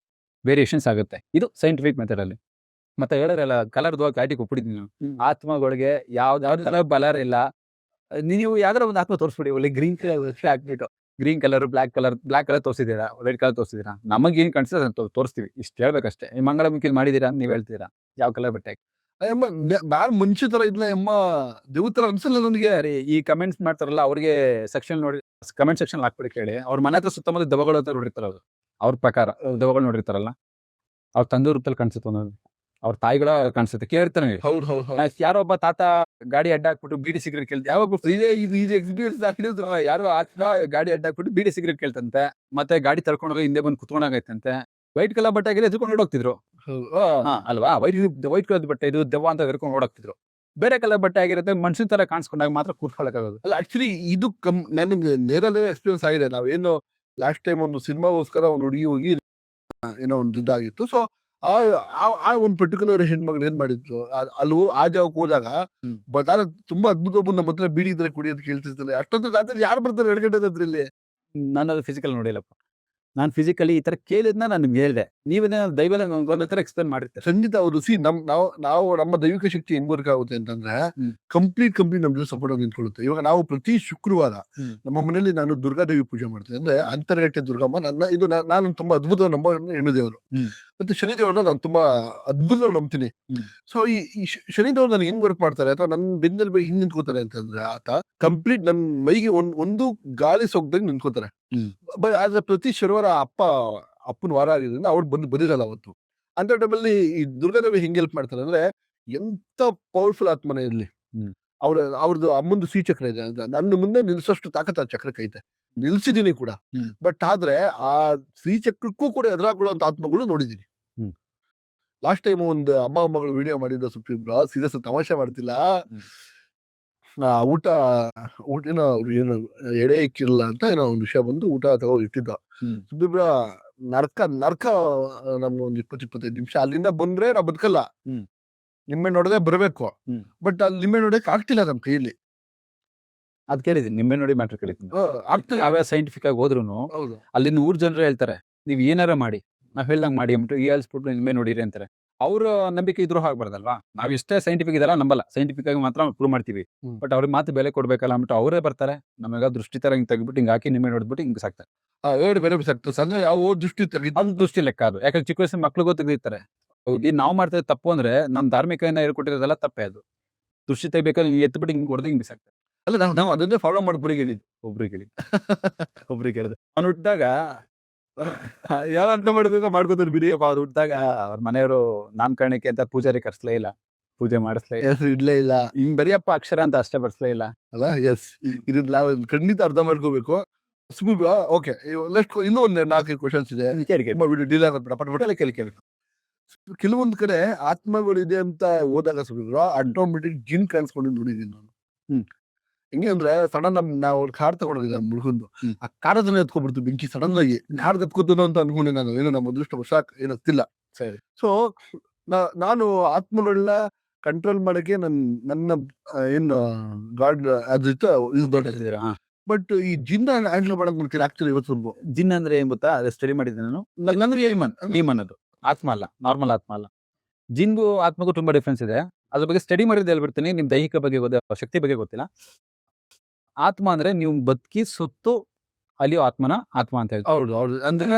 ವೇರಿಯೇಷನ್ಸ್ ಆಗುತ್ತೆ. ಇದು ಸೈಂಟಿಫಿಕ್ ಮೆಥಡ್ ಅಲ್ಲಿ. ಮತ್ತೆ ಹೇಳಿರಲ್ಲ, ಕಲರ್ದು ಕ್ಲಾರಿಟಿ ಕೊಟ್ಬಿಟ್ಟಿದ್ದೀನಿ. ಆತ್ಮಗಳಿಗೆ ಯಾವ್ದಾವ್ದು ಕಲರ್ ಬಲರ್ ಇಲ್ಲ. ನೀವು ಯಾವ್ದಾರ ಒಂದು ಆತ್ಮ ತೋರಿಸ್ಬಿಡಿ, ಒಳ್ಳೆ ಗ್ರೀನ್ ಕಲರ್ ಹಾಕ್ಬಿಟ್ಟು, ಗ್ರೀನ್ ಕಲರ್, ಬ್ಲಾಕ್ ಕಲರ್ ತೋರಿಸಿದೀರಾ, ರೆಡ್ ಕಲರ್ ತೋರಿಸಿದೀರಾ, ನಮಗೆ ಏನ್ ಕಾಣಿಸ್ತದೆ ಅದನ್ನ ತೋರಿಸ್ತೀವಿ. ಇಷ್ಟು ಹೇಳ್ಬೇಕಷ್ಟೇ. ಈ ಮಂಗಳಮುಖಿ ಮಾಡಿದೀರಾ ನೀವ್ ಹೇಳ್ತೀರಾ, ಯಾವ ಕಲರ್ ಬಟ್ಟೆ ಮುಂಚೆ ತರ ಇಲ್ಲ ಎಮ್ಮ ದೇವತರ ಅನ್ಸಲ್ಲ ನನಗೆ. ಈ ಕಮೆಂಟ್ಸ್ ಮಾಡ್ತಾರಲ್ಲ, ಅವ್ರಿಗೆ ಸೆಕ್ಷನ್ ನೋಡಿ, ಕಮೆಂಟ್ ಸೆಕ್ಷನ್ ಹಾಕ್ಬಿಡಿ ಕೇಳಿ. ಅವ್ರ ಮನೆ ಹತ್ರ ಸುತ್ತಮುತ್ತ ದೆವ್ವಗಳು ಅಂತ ನೋಡಿರ್ತಾರ, ಅವ್ರು ಅವ್ರ ಪ್ರಕಾರ ದೆವ್ವಗಳು ನೋಡಿರ್ತಾರಲ್ಲ, ಅವ್ರ ತಂದೆ ರೂಪದಲ್ಲಿ ಕಾಣಿಸುತ್ತೆ, ಒಂದೊಂದು ಅವ್ರ ತಾಯಿಗಳ ಕಾಣಿಸುತ್ತೆ. ಕೇಳಿರ್ತಾನೆ, ಯಾರೋ ಒಬ್ಬ ತಾತ ಗಾಡಿ ಅಡ್ಡ ಹಾಕ್ಬಿಟ್ಟು ಬೀಡಿ ಸಿಗರೇಟ್ ಕೇಳ್ತ, ಯಾವಾಗ ಎಕ್ಸ್ಪೀರಿಯನ್ಸ್ ಯಾರೋ ಆತ್ಮ ಗಾಡಿ ಅಡ್ಡ ಹಾಕ್ಬಿಟ್ಟು ಬೀಡಿ ಸಿಗರೇಟ್ ಕೇಳ್ತಂತೆ. ಮತ್ತೆ ಗಾಡಿ ತರ್ಕೊಂಡೋಗಿ ಹಿಂದೆ ಬಂದು ಕುತ್ಕೊಂಡಾಗೈತಂತೆ. ವೈಟ್ ಕಲರ್ ಬಟ್ಟೆ ಆಗಿದ್ರೆ ಎದ್ಕೊಂಡು ಓಡೋಗ್ತಿದ್ರು ಅಲ್ವಾ? ವೈಟ್ ಕಲರ್ ಬಟ್ಟೆ ಇದು ದೆವ್ವ ಅಂತ ಎದ್ಕೊಂಡು ಓಡೋಗ್ತಿದ್ರು. ಬೇರೆ ಕಲರ್ ಬಟ್ಟೆ ಆಗಿರುತ್ತೆ, ಮನುಷ್ಯನ ತರ ಕಾಣಿಸ್ಕೊಂಡಾಗ ಮಾತ್ರ ಕೂತ್ಕೊಳ್ಳೋಕ್ಕಾಗೋದು. ಅಲ್ಲ, ಆಕ್ಚುಲಿ ಇದು ನನಗೆ ನೇರಲ್ಲೇ ಎಕ್ಸ್ಪೀರಿಯನ್ಸ್ ಆಗಿದೆ. ನಾವೇನು ಲಾಸ್ಟ್ ಟೈಮ್ ಒಂದು ಸಿನಿಮಾಗೋಸ್ಕರ ಒಂದು ಹುಡುಗಿ ಹೋಗಿ ಏನೋ ಒಂದು ಇದಾಗಿತ್ತು. ಸೊ ಆ ಒಂದು ಪರ್ಟಿಕ್ಯುಲರ್ ಹೆಣ್ಮಗಳು ಏನ್ ಮಾಡಿದ್ರು, ಅಲ್ಲಿ ಆ ಜಾಗಕ್ಕೆ ಹೋದಾಗ ನಾನು ತುಂಬಾ ಅದ್ಭುತ ನಮ್ಮ ಹತ್ರ ಬೀಡಿ ಇದ್ರೆ ಕುಡಿ ಅಂತ ಕೇಳ್ತಿರ್ತಾರೆ. ಅಷ್ಟೊಂದು ರಾತ್ರಿ ಯಾರು ಬರ್ತಾರೆ 2 ಗಂಟೆ ರಾತ್ರಿಯಲ್ಲಿ? ನಾನು ಅದು ಫಿಸಿಕಲ್ ನೋಡಿಲ್ಲಪ್ಪ. ನಾನು ಫಿಸಿಕಲಿ ಈ ತರ ಕೇಳಿದ್ನ ನಾನು ನಿಮ್ಗೆ ಹೇಳಿದೆ. ನೀವೇನ ದೈವದ ಒಂದ್ ತರ ಎಕ್ಸ್ಪ್ಲೇನ್ ಮಾಡಿರ್ತಾರೆ. ಖಂಡಿತ ಅವರು ನಾವು ನಮ್ಮ ದೈವಿಕ ಶಕ್ತಿ ಹೆಂಗ್ ವರ್ಕ್ ಆಗುತ್ತೆ ಅಂತಂದ್ರೆ ಕಂಪ್ಲೀಟ್ ನಮ್ ಜೊತೆ ಸಪೋರ್ಟ್ ಆಗಿ ನಿಂತ್ಕೊಳ್ಳುತ್ತೆ. ಇವಾಗ ನಾವು ಪ್ರತಿ ಶುಕ್ರವಾರ ನಮ್ಮ ಮನೆಯಲ್ಲಿ ನಾನು ದುರ್ಗಾದೇವಿ ಪೂಜೆ ಮಾಡ್ತೇನೆ. ಅಂದ್ರೆ ಅಂತರಗಟ್ಟೆ ದುರ್ಗಮ್ಮ ನಾನು ತುಂಬಾ ಅದ್ಭುತ ನಂಬ ಹೆಣ್ಣು ದೇವರು. ಮತ್ತೆ ಶನಿದೇವ್ರನ್ನ ನಾನು ತುಂಬಾ ಅದ್ಭುತ ನಂಬ್ತೀನಿ. ಸೊ ಈ ಶನಿದೇವ್ರು ನನಗೆ ಹೆಂಗ್ ವರ್ಕ್ ಮಾಡ್ತಾರೆ ಅಥವಾ ನನ್ನ ಬೆನ್ನಲ್ಲಿ ಹಿಂಗ್ ನಿಂತ್ಕೋತಾರೆ ಅಂತಂದ್ರೆ ಆತ ಕಂಪ್ಲೀಟ್ ನನ್ ಮೈಗೆ ಒಂದು ಗಾಳಿ ಸೋಗ್ದಂಗ್ ನಿಂತ್ಕೋತಾರೆ. ಆದ್ರೆ ಪ್ರತಿ ಶನಿವಾರ ಅಪ್ಪನ ವಾರ ಆಗಿದ್ರಿಂದ ಅವ್ರು ಬಂದಿರಲ್ಲ ಅವತ್ತು. ಅಂತ ಟೈಮಲ್ಲಿ ಈ ದುರ್ಗಾದೇವಿ ಹೆಂಗ್ ಹೆಲ್ಪ್ ಮಾಡ್ತಾರೆ ಅಂದ್ರೆ, ಎಂತ ಪವರ್ಫುಲ್ ಆತ್ಮನೆ ಇರ್ಲಿ, ಅವ್ರದ್ದು ಅಮ್ಮಂದು ಶ್ರೀಚಕ್ರ ಇದೆ ಅಂತ ನನ್ನ ಮುಂದೆ ನಿಲ್ಸೋಷ್ಟು ತಾಕತ್ ಆ ಚಕ್ರಕ್ಕೆ ಐತೆ. ನಿಲ್ಸಿದೀನಿ ಕೂಡ. ಬಟ್ ಆದ್ರೆ ಆ ಶ್ರೀಚಕ್ರಕ್ಕೂ ಕೂಡ ಎದುರಾಗುವಂತ ಆತ್ಮಗಳು ನೋಡಿದೀನಿ. ಲಾಸ್ಟ್ ಟೈಮ್ ಒಂದು ಅಮ್ಮಗಳು ವಿಡಿಯೋ ಮಾಡಿದ್ರು ಸುಪ್ರೀಂ ಸೀರಿಯಸ್ ತಮಾಷೆ ಮಾಡ್ತಿಲ್ಲ. ಊಟ ಏನೋ ಎಡೆ ಇಕ್ಕಿರಲ್ಲ ಅಂತ ಏನೋ ಒಂದು ವಿಷಯ ಬಂದು ಊಟ ತಗೋ ಇಟ್ಟಿದ್ದ. ಸುಬ್ರ ನರ್ಕ ನಮ್ಗೆ ಒಂದು 20-25 ನಿಮಿಷ ಅಲ್ಲಿಂದ ಬಂದ್ರೆ ನಾವು ಬದುಕಲ್ಲ. ನಿಮ್ಮೆ ನೋಡದೆ ಬರ್ಬೇಕು. ಬಟ್ ಅಲ್ಲಿ ನಿಮ್ಮೆ ನೋಡಕ್ ಆಗ್ತಿಲ್ಲ ನಮ್ ಕೈಯಲ್ಲಿ. ಅದ್ ಕೇಳಿದೀನಿ, ನಿಮ್ಮೆ ನೋಡಿ ಮ್ಯಾಟ್ರ್ ಕೇಳಿದ್ದೀನಿ. ಆಗ್ತದೆ. ಅವೇ ಸೈಂಟಿಫಿಕ್ ಆಗಿ ಹೋದ್ರುನು ಹೌದು. ಅಲ್ಲಿನ ಊರ್ ಜನರು ಹೇಳ್ತಾರೆ, ನೀವ್ ಏನಾರ ಮಾಡಿ ನಾವ್ ಹೇಳ್ದಂಗ್ ಮಾಡಿ ಅಂದ್ಬಿಟ್ಟು ಹೇಳ್ಸ್ಬಿಟ್ಟು ನಿಮ್ಮೆ ನೋಡಿರಿ ಅಂತಾರೆ. ಅವ್ರ ನಂಬಿಕೆ ಇದ್ರೂ ಆಗ್ಬಾರ್ದಲ್ವಾ? ನಾವ್ ಎಷ್ಟೇ ಸೈಂಟಿಫಿಕ್ ಇದೆಲ್ಲ ನಂಬಲ್ಲ, ಸೈಂಟಿಫಿಕ್ ಆಗಿ ಮಾತ್ರ ಪ್ರೂವ್ ಮಾಡ್ತೀವಿ. ಬಟ್ ಅವ್ರಿಗೆ ಮಾತು ಬೆಲೆ ಕೊಡ್ಬೇಕಲ್ಲ ಅಂದ್ಬಿಟ್ಟು ಅವರೇ ಬರ್ತಾರೆ, ನಮಗ ದೃಷ್ಟಿ ತರ ಹಿಂಗ್ ತೆಗ್ಬಿಟ್ಟು ಹಿಂಗ್ ಹಾಕಿ ನಿಮ್ಮೆ ನೋಡ್ಬಿಟ್ಟು ಹಿಂಗ್ ಸಾಕ್ತಾರೆ. ಬೇರೆ ಬಿಸಾಕ್ತಾರೆ. ಸಂಜೆ ಯಾವ ದೃಷ್ಟಿ ತೆಗಿದ್ದು ಅದು ದೃಷ್ಟಿ ಲೆಕ್ಕ ಅದು. ಯಾಕಂದ್ರೆ ಚಿಕ್ಕ ವಯಸ್ಸಿನ ಮಕ್ಳಿಗೂ ತೆಗಿತಾರೆ. ಈ ನಾವ್ ಮಾಡ್ತಾ ತಪ್ಪು ಅಂದ್ರೆ ನಮ್ ಧಾರ್ಮಿಕನ ಹೇಳ್ಕೊಟ್ಟಿರೋದೆಲ್ಲ ತಪ್ಪೇ. ಅದು ದೃಷ್ಟಿ ತೆಗಿಬೇಕಾದ್ರೆ ಎತ್ಬಿಟ್ಟು ಹಿಂಗ್ ಹೊಡೆದು ಹಿಂಗ್ ಬಿಸಾಕ್ತಾರೆ. ಅಲ್ಲ, ನಾವು ಅದನ್ನೇ ಫಾಲೋ ಮಾಡ್ಬಿಡಿ ಹೇಳಿದ್ದು. ಒಬ್ರಿಗೆ ಹೇಳಿ ಒಬ್ರಿಗೆ ಹೇಳಿದೆ. ಅವ್ನು ಹುಟ್ಟಿದಾಗ ಯಾವ ಅಂತ ಮಾಡ್ಬೇಕು ಮಾಡ್ಕೋತಾರೆ ಬಿಡಿ. ಅವ್ರು ಹುಟ್ಟಿದಾಗ ಅವ್ರ ಮನೆಯವರು ನಾಮಕರಣಕ್ಕೆ ಅಂತ ಪೂಜಾರಿ ಕರ್ಸ್ಲೇ ಇಲ್ಲ, ಪೂಜೆ ಮಾಡಿಸ್ಲೇ ಇಲ್ಲ, ಇಡ್ಲೇ ಇಲ್ಲ. ಹಿಂಗ್ ಬರಿಯಪ್ಪ ಅಕ್ಷರ ಅಂತ ಅಷ್ಟೇ ಬರ್ಸ್ಲೇ ಇಲ್ಲ. ಅಲ್ಲ, ಎಸ್, ಇದನ್ನ ನಾವು ಖಂಡಿತ ಅರ್ಥ ಮಾಡ್ಕೋಬೇಕು. ಓಕೆ, ಇನ್ನೂ ಒಂದು 4 ಕ್ವಶನ್ಸ್ ಇದೆ. ಡೀಲ್ ಆಗೋದು ಕೇಳಿ. ಕೆಲವೊಂದ್ ಕಡೆ ಆತ್ಮಗಳು ಇದೆ ಅಂತ ಹೋದಾಗ ಸುಮಿದ್ರು ಆಟೋಮೆಟಿಕ್ ಜಿನ್ ಕಾಣಿಸ್ಕೊಂಡು ನೋಡಿದೀನಿ ನಾನು. ಹೆಂಗೆ ಅಂದ್ರೆ ಸಡನ್ ನಾವು ಕಾರ್ ತಗೊಂಡಿದ್ದೆ ಮುಳುಗುಂದು. ಆ ಕಾರದನ್ನ ಎತ್ಕೊಬಿಡ್ತು ಬೆಂಕಿ ಸಡನ್ ಆಗಿ. ಕಾರ್ ಎತ್ಕೋತನೋ ಅಂತ ಅನ್ಕೊಂಡೆ ನಾನು. ಏನೋ ನಮ್ಮ ಅದೃಷ್ಟ ವಶ ಏನಾಗ್ತಿಲ್ಲ. ಸರಿ. ಸೊ ನಾನು ಆತ್ಮಗಳನ್ನ ಕಂಟ್ರೋಲ್ ಮಾಡಕ್ಕೆ ನನ್ನ ಏನು ಗಾಡ್ ಅದಿತ್ತು ಇದು. ಬಟ್ ಈ ಜಿನ್ನ ಹ್ಯಾಂಡಲ್ ಮಾಡಕ್ ಮಾಡ್ತೀನಿ ಆಕ್ಚುಲಿ ಇವತ್ತು. ಜಿನ್ ಅಂದ್ರೆ ಏನ್ ಗೊತ್ತಾ? ಅದೇ ಸ್ಟಡಿ ಮಾಡಿದ್ದೆ ನಾನು. ನಂದ್ರೆ ಹೀಮನ್ ಅದು ಆತ್ಮ ಅಲ್ಲ, ನಾರ್ಮಲ್ ಆತ್ಮ ಅಲ್ಲ. ಜಿನ್ಗೂ ಆತ್ಮಗೂ ತುಂಬಾ ಡಿಫ್ರೆನ್ಸ್ ಇದೆ. ಅದ್ರ ಬಗ್ಗೆ ಸ್ಟಡಿ ಮಾಡಿದ್ದು ಹೇಳ್ಬಿಡ್ತೀನಿ. ನಿಮ್ ದೈಹಿಕ ಬಗ್ಗೆ ಶಕ್ತಿ ಬಗ್ಗೆ ಗೊತ್ತಿಲ್ಲ. ಆತ್ಮ ಅಂದ್ರೆ ನೀವು ಬದುಕಿ ಸುತ್ತು ಅಲ್ಲಿಯೋ ಆತ್ಮ ಅಂತ ಹೇಳ್ತಾರೆ. ಹೌದು.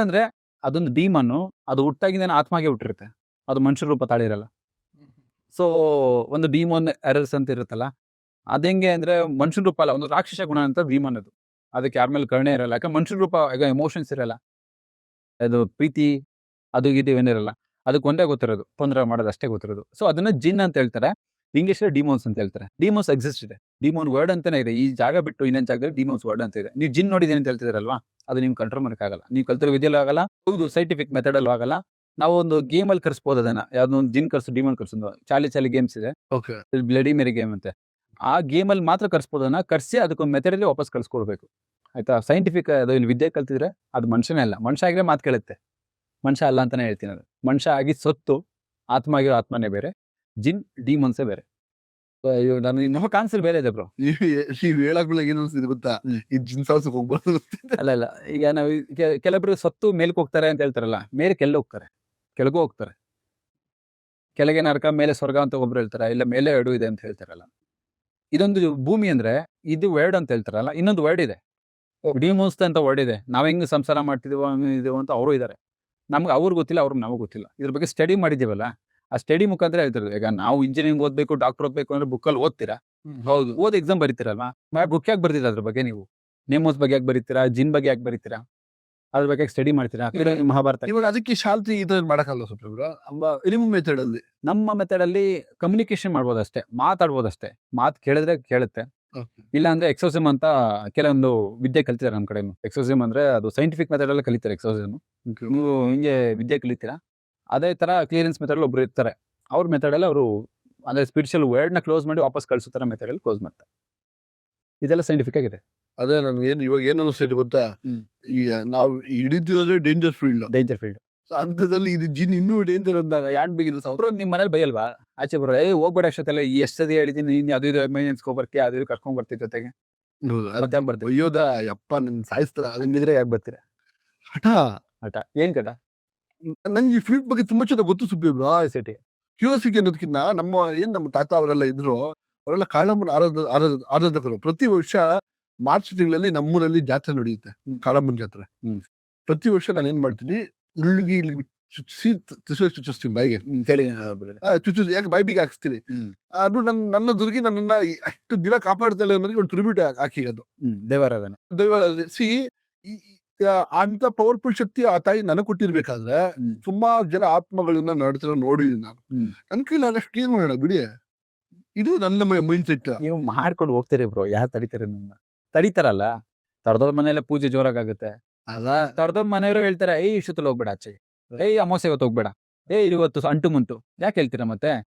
ಅಂದ್ರೆ ಅದೊಂದು ಡೀಮನ್ನು, ಅದು ಹುಟ್ಟಾಗಿಂದ ಆತ್ಮಗೆ ಹುಟ್ಟಿರುತ್ತೆ. ಅದು ಮನುಷ್ಯ ರೂಪ ತಾಳಿರಲ್ಲ. ಸೊ ಒಂದು ಡೀಮನ್ ಎರರ್ಸ್ ಅಂತ ಇರುತ್ತಲ್ಲ, ಅದೆಂಗೆ ಅಂದ್ರೆ ಮನುಷ್ಯನ ರೂಪ ಅಲ್ಲ, ಒಂದು ರಾಕ್ಷಸ ಗುಣ ಅಂತ ಡೀಮನ್ ಅದು. ಅದಕ್ಕೆ ಯಾರ ಮೇಲೆ ಕರುಣೆ ಇರಲ್ಲ. ಯಾಕಂದ್ರೆ ಮನುಷ್ಯನ ರೂಪ ಈಗ ಎಮೋಷನ್ಸ್ ಇರಲ್ಲ, ಅದು ಪ್ರೀತಿ ಅದು ಇದು ಏನಿರಲ್ಲ. ಅದಕ್ಕೆ ಒಂದೇ ಗೊತ್ತಿರೋದು, ತೊಂದರೆ ಮಾಡೋದು ಅಷ್ಟೇ ಗೊತ್ತಿರೋದು. ಸೊ ಅದನ್ನ ಜಿನ್ ಅಂತ ಹೇಳ್ತಾರೆ. ಇಂಗ್ಲಿಷ್ ಡಿಮೋನ್ಸ್ ಅಂತ ಹೇಳ್ತಾರೆ. ಡಿಮೋನ್ಸ್ ಎಕ್ಸಿಸ್ಟ್ ಇದೆ. ಡಿಮೋನ್ ವರ್ಡ್ ಅಂತಾನೆ ಇದೆ. ಈ ಜಾಗ ಬಿಟ್ಟು ಇನ್ನೊಂದು ಜಾಗದಲ್ಲಿ ಡಿಮೋನ್ಸ್ ವರ್ಡ್ ಅಂತ ಇದೆ. ನೀವು ಜಿನ್ ನೋಡಿದೇನೆ ಅಂತ ಹೇಳ್ತಿದ್ರಲ್ವಾ, ಅದು ನೀವು ಕಂಟ್ರೋಲ್ ಮಾಡೋಕ್ಕಾಗಲ್ಲ. ನೀವು ಕಲ್ತಿರೋ ವಿದ್ಯೆಲ್ಲೂ ಆಗಲ್ಲ, ಹೌದು ಸೈಂಟಿಫಿಕ್ ಮೆಥಡ್ ಅಲ್ಲೂ ಆಗಲ್ಲ. ನಾವು ಒಂದು ಗೇಮ್ ಅಲ್ಲಿ ಕರ್ಸ್ಬೋದು ಅದನ್ನ. ಯಾವ್ದೋ ಒಂದು ಜಿನ್ ಕರ್ಸು, ಡಿಮೋನ್ ಕರ್ಸೋದು ಚಾಲಿ ಗೇಮ್ಸ್ ಇದೆ. ಬ್ಲಡಿ ಮೇರಿ ಗೇಮ್ ಅಂತೆ. ಆ ಗೇಮ್ ಅಲ್ಲಿ ಮಾತ್ರ ಕರ್ಸ್ಬೋದನ್ನ ಕರ್ಸಿ ಅದಕ್ಕೊಂದು ಮೆಥಡ್ ಅಲ್ಲಿ ವಾಪಸ್ ಕಳ್ಸ್ಕೊಡ್ಬೇಕು. ಆಯ್ತಾ? ಸೈಂಟಿಫಿಕ್ ಅದು ಇಲ್ಲಿ ವಿದ್ಯೆ ಕಲ್ತಿದ್ರೆ ಅದು ಮನುಷ್ಯನೇ ಅಲ್ಲ. ಮನುಷ್ಯ ಆಗಿದ್ರೆ ಮಾತು ಕೇಳುತ್ತೆ, ಮನುಷ್ಯ ಅಲ್ಲ ಅಂತಾನೆ ಹೇಳ್ತೀನಿ. ಅದು ಮನುಷ್ಯ ಆಗಿ ಸೊತ್ತು ಆತ್ಮ ಆಗಿರೋ ಆತ್ಮನೇ ಬೇರೆ, ಜಿನ್ ಡಿಮೋನ್ಸೇ ಬೇರೆ. ನಾನು ನಮ್ಮ ಕಾನ್ಸೆಪ್ಟ್ ಬೇರೆ ಇದೆ ಬ್ರೋ. ನೀವು ಹೇಳಾಗ್ಬಿಲ್ಲ ಏನು ಅನ್ಸಿದೆ ಗೊತ್ತಾ? ಈ ಜಿನ್ ಸಾಹಸಕ್ಕೆ ಹೋಗ್ಬಾರ್ದು. ಅಲ್ಲ ಈಗ ನಾವು ಕೆಲವೊಬ್ರು ಸತ್ತು ಮೇಲ್ಕ್ ಹೋಗ್ತಾರೆ ಅಂತ ಹೇಳ್ತಾರಲ್ಲ, ಮೇಲೆ ಕೆಲ್ಲ ಹೋಗ್ತಾರೆ, ಕೆಳಗೂ ಹೋಗ್ತಾರೆ. ಕೆಳಗೆ ನರಕ, ಮೇಲೆ ಸ್ವರ್ಗ ಅಂತ ಒಬ್ರು ಹೇಳ್ತಾರೆ, ಇಲ್ಲ ಮೇಲೆ ಎರಡು ಇದೆ ಅಂತ ಹೇಳ್ತಾರಲ್ಲ. ಇದೊಂದು ಭೂಮಿ ಅಂದ್ರೆ ಇದು ವರ್ಡ್ ಅಂತ ಹೇಳ್ತಾರಲ್ಲ, ಇನ್ನೊಂದು ವರ್ಡ್ ಇದೆ, ಡಿಮೋನ್ಸ್ ಅಂತ ವರ್ಡ್ ಇದೆ. ನಾವ್ ಹೆಂಗ್ ಸಂಸಾರ ಮಾಡ್ತಿದೀವೋ ಅಂತ ಅವರು ಇದಾರೆ. ನಮ್ಗೆ ಅವ್ರಿಗೆ ಗೊತ್ತಿಲ್ಲ, ಅವ್ರಿಗೆ ನಮಗೆ ಗೊತ್ತಿಲ್ಲ. ಇದ್ರ ಬಗ್ಗೆ ಸ್ಟಡಿ ಮಾಡಿದೀವಲ್ಲ, ಆ ಸ್ಟಡಿ ಮುಖಾಂತರ ಹೇಳ್ತಿರೋದು. ಈಗ ನಾವು ಇಂಜಿನಿಯರಿಂಗ್ ಓದ್ಬೇಕು, ಡಾಕ್ಟರ್ ಓದ್ಬೇಕು ಅಂದ್ರೆ ಬುಕ್ಕಲ್ಲಿ ಓದ್ತೀರಾ, ಹೌದು, ಓದ್ ಎಕ್ಸಾಮ್ ಬರೀತೀರಲ್ವಾ. ಬುಕ್ ಯಾಕೆ ಬರ್ತೀರಾ? ಅದ್ರ ಬಗ್ಗೆ ನೀವು ನೇಮೋಸ್ ಬಗ್ಗೆ ಯಾಕೆ ಬರೀತೀರಾ? ಜಿನ್ ಬಗ್ಗೆ ಯಾಕೆ ಬರೀತೀರಾ? ಅದ್ರ ಬಗ್ಗೆ ಸ್ಟಡಿ ಮಾಡ್ತೀರಾ? ಮಹಾಭಾರತ. ಇವಾಗ ಅದಕ್ಕೆ ಶಾಂತಿ ಇದು ಮಾಡಕ್ಕಲ್ಲ ಸುಪ್ರೀಂ. ನಿಮ್ಮ ಮೆಥಡ್ ಅಲ್ಲಿ, ನಮ್ಮ ಮೆಥಡ್ ಅಲ್ಲಿ ಕಮ್ಯುನಿಕೇಶನ್ ಮಾಡ್ಬೋದು ಅಷ್ಟೇ, ಮಾತಾಡ್ಬೋದು ಅಷ್ಟೇ. ಮಾತು ಕೇಳಿದ್ರೆ ಕೇಳುತ್ತೆ, ಇಲ್ಲ ಅಂದ್ರೆ ಎಕ್ಸೋಸಿಮ್ ಅಂತ ಕೆಲವೊಂದು ವಿದ್ಯೆ ಕಲಿತಾರೆ ನಮ್ಮ ಕಡೆ. ಎಕ್ಸೋಸಿಮ್ ಅಂದ್ರೆ ಅದು ಸೈಂಟಿಫಿಕ್ ಮೆಥಡ್ ಅಲ್ಲಿ ಕಲಿತಾರೆ. ಎಕ್ಸೋಸಿಮ್ ನೀವು ಹಿಂಗೆ ವಿದ್ಯೆ ಕಲಿತೀರಾ, ಅದೇ ತರ ಕ್ಲಿಯರೆನ್ಸ್ ಮೆಥಡ್ ಒಬ್ರು ಇರ್ತಾರೆ. ಅವ್ರ ಮೆಥಡ್ ಅಲ್ಲಿ ಅವರು ಅಂದ್ರೆ ಸ್ಪಿರಿಚುವಲ್ ವರ್ಡ್ ನ ಕ್ಲೋಸ್ ಮಾಡಿ ವಾಪಸ್ ಕಳ್ಸೋ ತರ ಮೆಥಡ್ ಅಲ್ಲಿ ಕ್ಲೋಸ್ ಮಾಡ್ತಾರೆ. ಇದೆಲ್ಲ ಸೈಂಟಿಫಿಕ್ ಆಗಿದೆ. ಅದೇ ನನ್ಗೆ ಇವಾಗ ಏನ್ ಅನಿಸ್ತೈತೆ ಗೊತ್ತಾ, ಹ್ಮ್. ಈಗ ನಾವು ಹಿಡಿತಿರೋದೇ ಡೇಂಜರ್ ಫೀಲ್ಡ್, ಡೇಂಜರ್ ಫೀಲ್ಡ್. ಅಂತದಲ್ಲಿ ಇದು ಜಿನ್ ಇನ್ನೂ ಡೇಂಜರ್ ಅಂದಾಗ ಯಾನ್ ಬೇಕಿದ್ರು ಸಾವಿರ. ಅವ್ರು ನಿಮ್ ಮನೇಲಿ ಬೈಯಲ್ವಾ? ಆಚೆ ಬರೋ ಹೋಗ್ಬೇಡ ಅಷ್ಟೊತ್ತಲ್ಲ ಎಷ್ಟ್ ಸತಿ ಹೇಳಿದೀನಿ, ನೀನ್ ಅದು ಇದು ಎಮರ್ಜೆನ್ಸ್ಕೊ ಬರ್ತೀಯ, ಅದು ಇದು ಕರ್ಕೊಂಡ್ ಬರ್ತೀವಿ ಜೊತೆಗೆ. ಮತ್ತೆ ಬರ್ತೀವಿ ಅಯ್ಯೋದ ಯಪ್ಪ ನನ್ ಸಾಯಿಸ್ತಾರ ನಿದ್ರೆ ಯಾಕೆ ಬರ್ತೀರಾ? ಹಠ. ಆಟ ಏನ್ ಕದ ನಂಗೆ ಈ ಫೀಲ್ಡ್ ಬಗ್ಗೆ ತುಂಬಾ ಚೆನ್ನಾಗಿ ಗೊತ್ತು ಸುಬ್ಬಿ ಬ್ರೋ. ಸಿಟಿ ಕ್ಯೂರಿಯಾಸಿಟಿ ಅನ್ನೋದಕ್ಕಿಂತ ನಮ್ಮ ತಾತ ಅವರೆಲ್ಲ ಇದ್ರು, ಅವರೆಲ್ಲ ಕಾಳಮ್ಮನ ಆರಾಧಕರು. ಪ್ರತಿ ವರ್ಷ ಮಾರ್ಚ್ ತಿಂಗಳಲ್ಲಿ ನಮ್ಮೂರಲ್ಲಿ ಜಾತ್ರೆ ನಡೆಯುತ್ತೆ, ಕಾಳಮ್ಮನ ಜಾತ್ರೆ. ಪ್ರತಿ ವರ್ಷ ನಾನು ಏನ್ ಮಾಡ್ತೀನಿ, ಉಳ್ಳಿಗೆ ಇಲ್ಲಿ ಚುಚ್ಚಿಸ್ತೀನಿ ಬಾಯಿಗೆ, ಚುಚ್ಚು ಯಾಕೆ ಬಾಯಿಗೆ ಹಾಕಿಸ್ತೀನಿ. ಅದು ನನ್ನ ದುರ್ಗಿ ನನ್ನನ್ನ ಅಷ್ಟು ದಿನ ಕಾಪಾಡ್ತಾಳೆ ಅನ್ನೋದಕ್ಕೆ ಒಂದು ಟ್ರಿಬ್ಯೂಟ್ ಹಾಕಿ ಅದು ದೇವರಾಧನೆ. ದೈವ ಸಿ ಅಂತ ಪವರ್ಫುಲ್ ಶಕ್ತಿ ಆ ತಾಯಿ ನನಗೆ ಕೊಟ್ಟಿರ್ಬೇಕಾದ್ರೆ ಸುಮಾರು ಜನ ಆತ್ಮಗಳನ್ನ ನಡ್ತಿರೋ ನೋಡಿದೀನಿ ನಾನು. ನನ್ ಕೈಲಿ ಅದಷ್ಟು ಏನ್ ಮಾಡೋಣ ಬಿಡಿ, ಇದು ನನ್ನ ಮೈಂಡ್ ಸೆಟ್. ನೀವು ಮಾಡ್ಕೊಂಡು ಹೋಗ್ತೀರಿ ಬ್ರೋ, ಯಾರು ತಡಿತಾರೆ ನಿಮ್ನ? ತಡಿತಾರಲ್ಲ, ತರದವ್ರ ಮನೆಯಲ್ಲ ಪೂಜೆ ಜೋರಾಗುತ್ತೆ. ಅದ ತರದವ್ರ ಮನೆಯವರು ಹೇಳ್ತಾರೆ, ಏಯ್ ಇಷ್ಟೊತ್ತಲ್ಲಿ ಹೋಗ್ಬೇಡ ಆಚೆ, ಏಯ್ ಅಮಾವಾಸ್ಯೆ ಇವತ್ತು ಹೋಗ್ಬೇಡ, ಏಯ್ ಇವತ್ತು ಅಂಟು ಮುಂಟು. ಯಾಕೆ ಹೇಳ್ತೀರಾ ಮತ್ತೆ?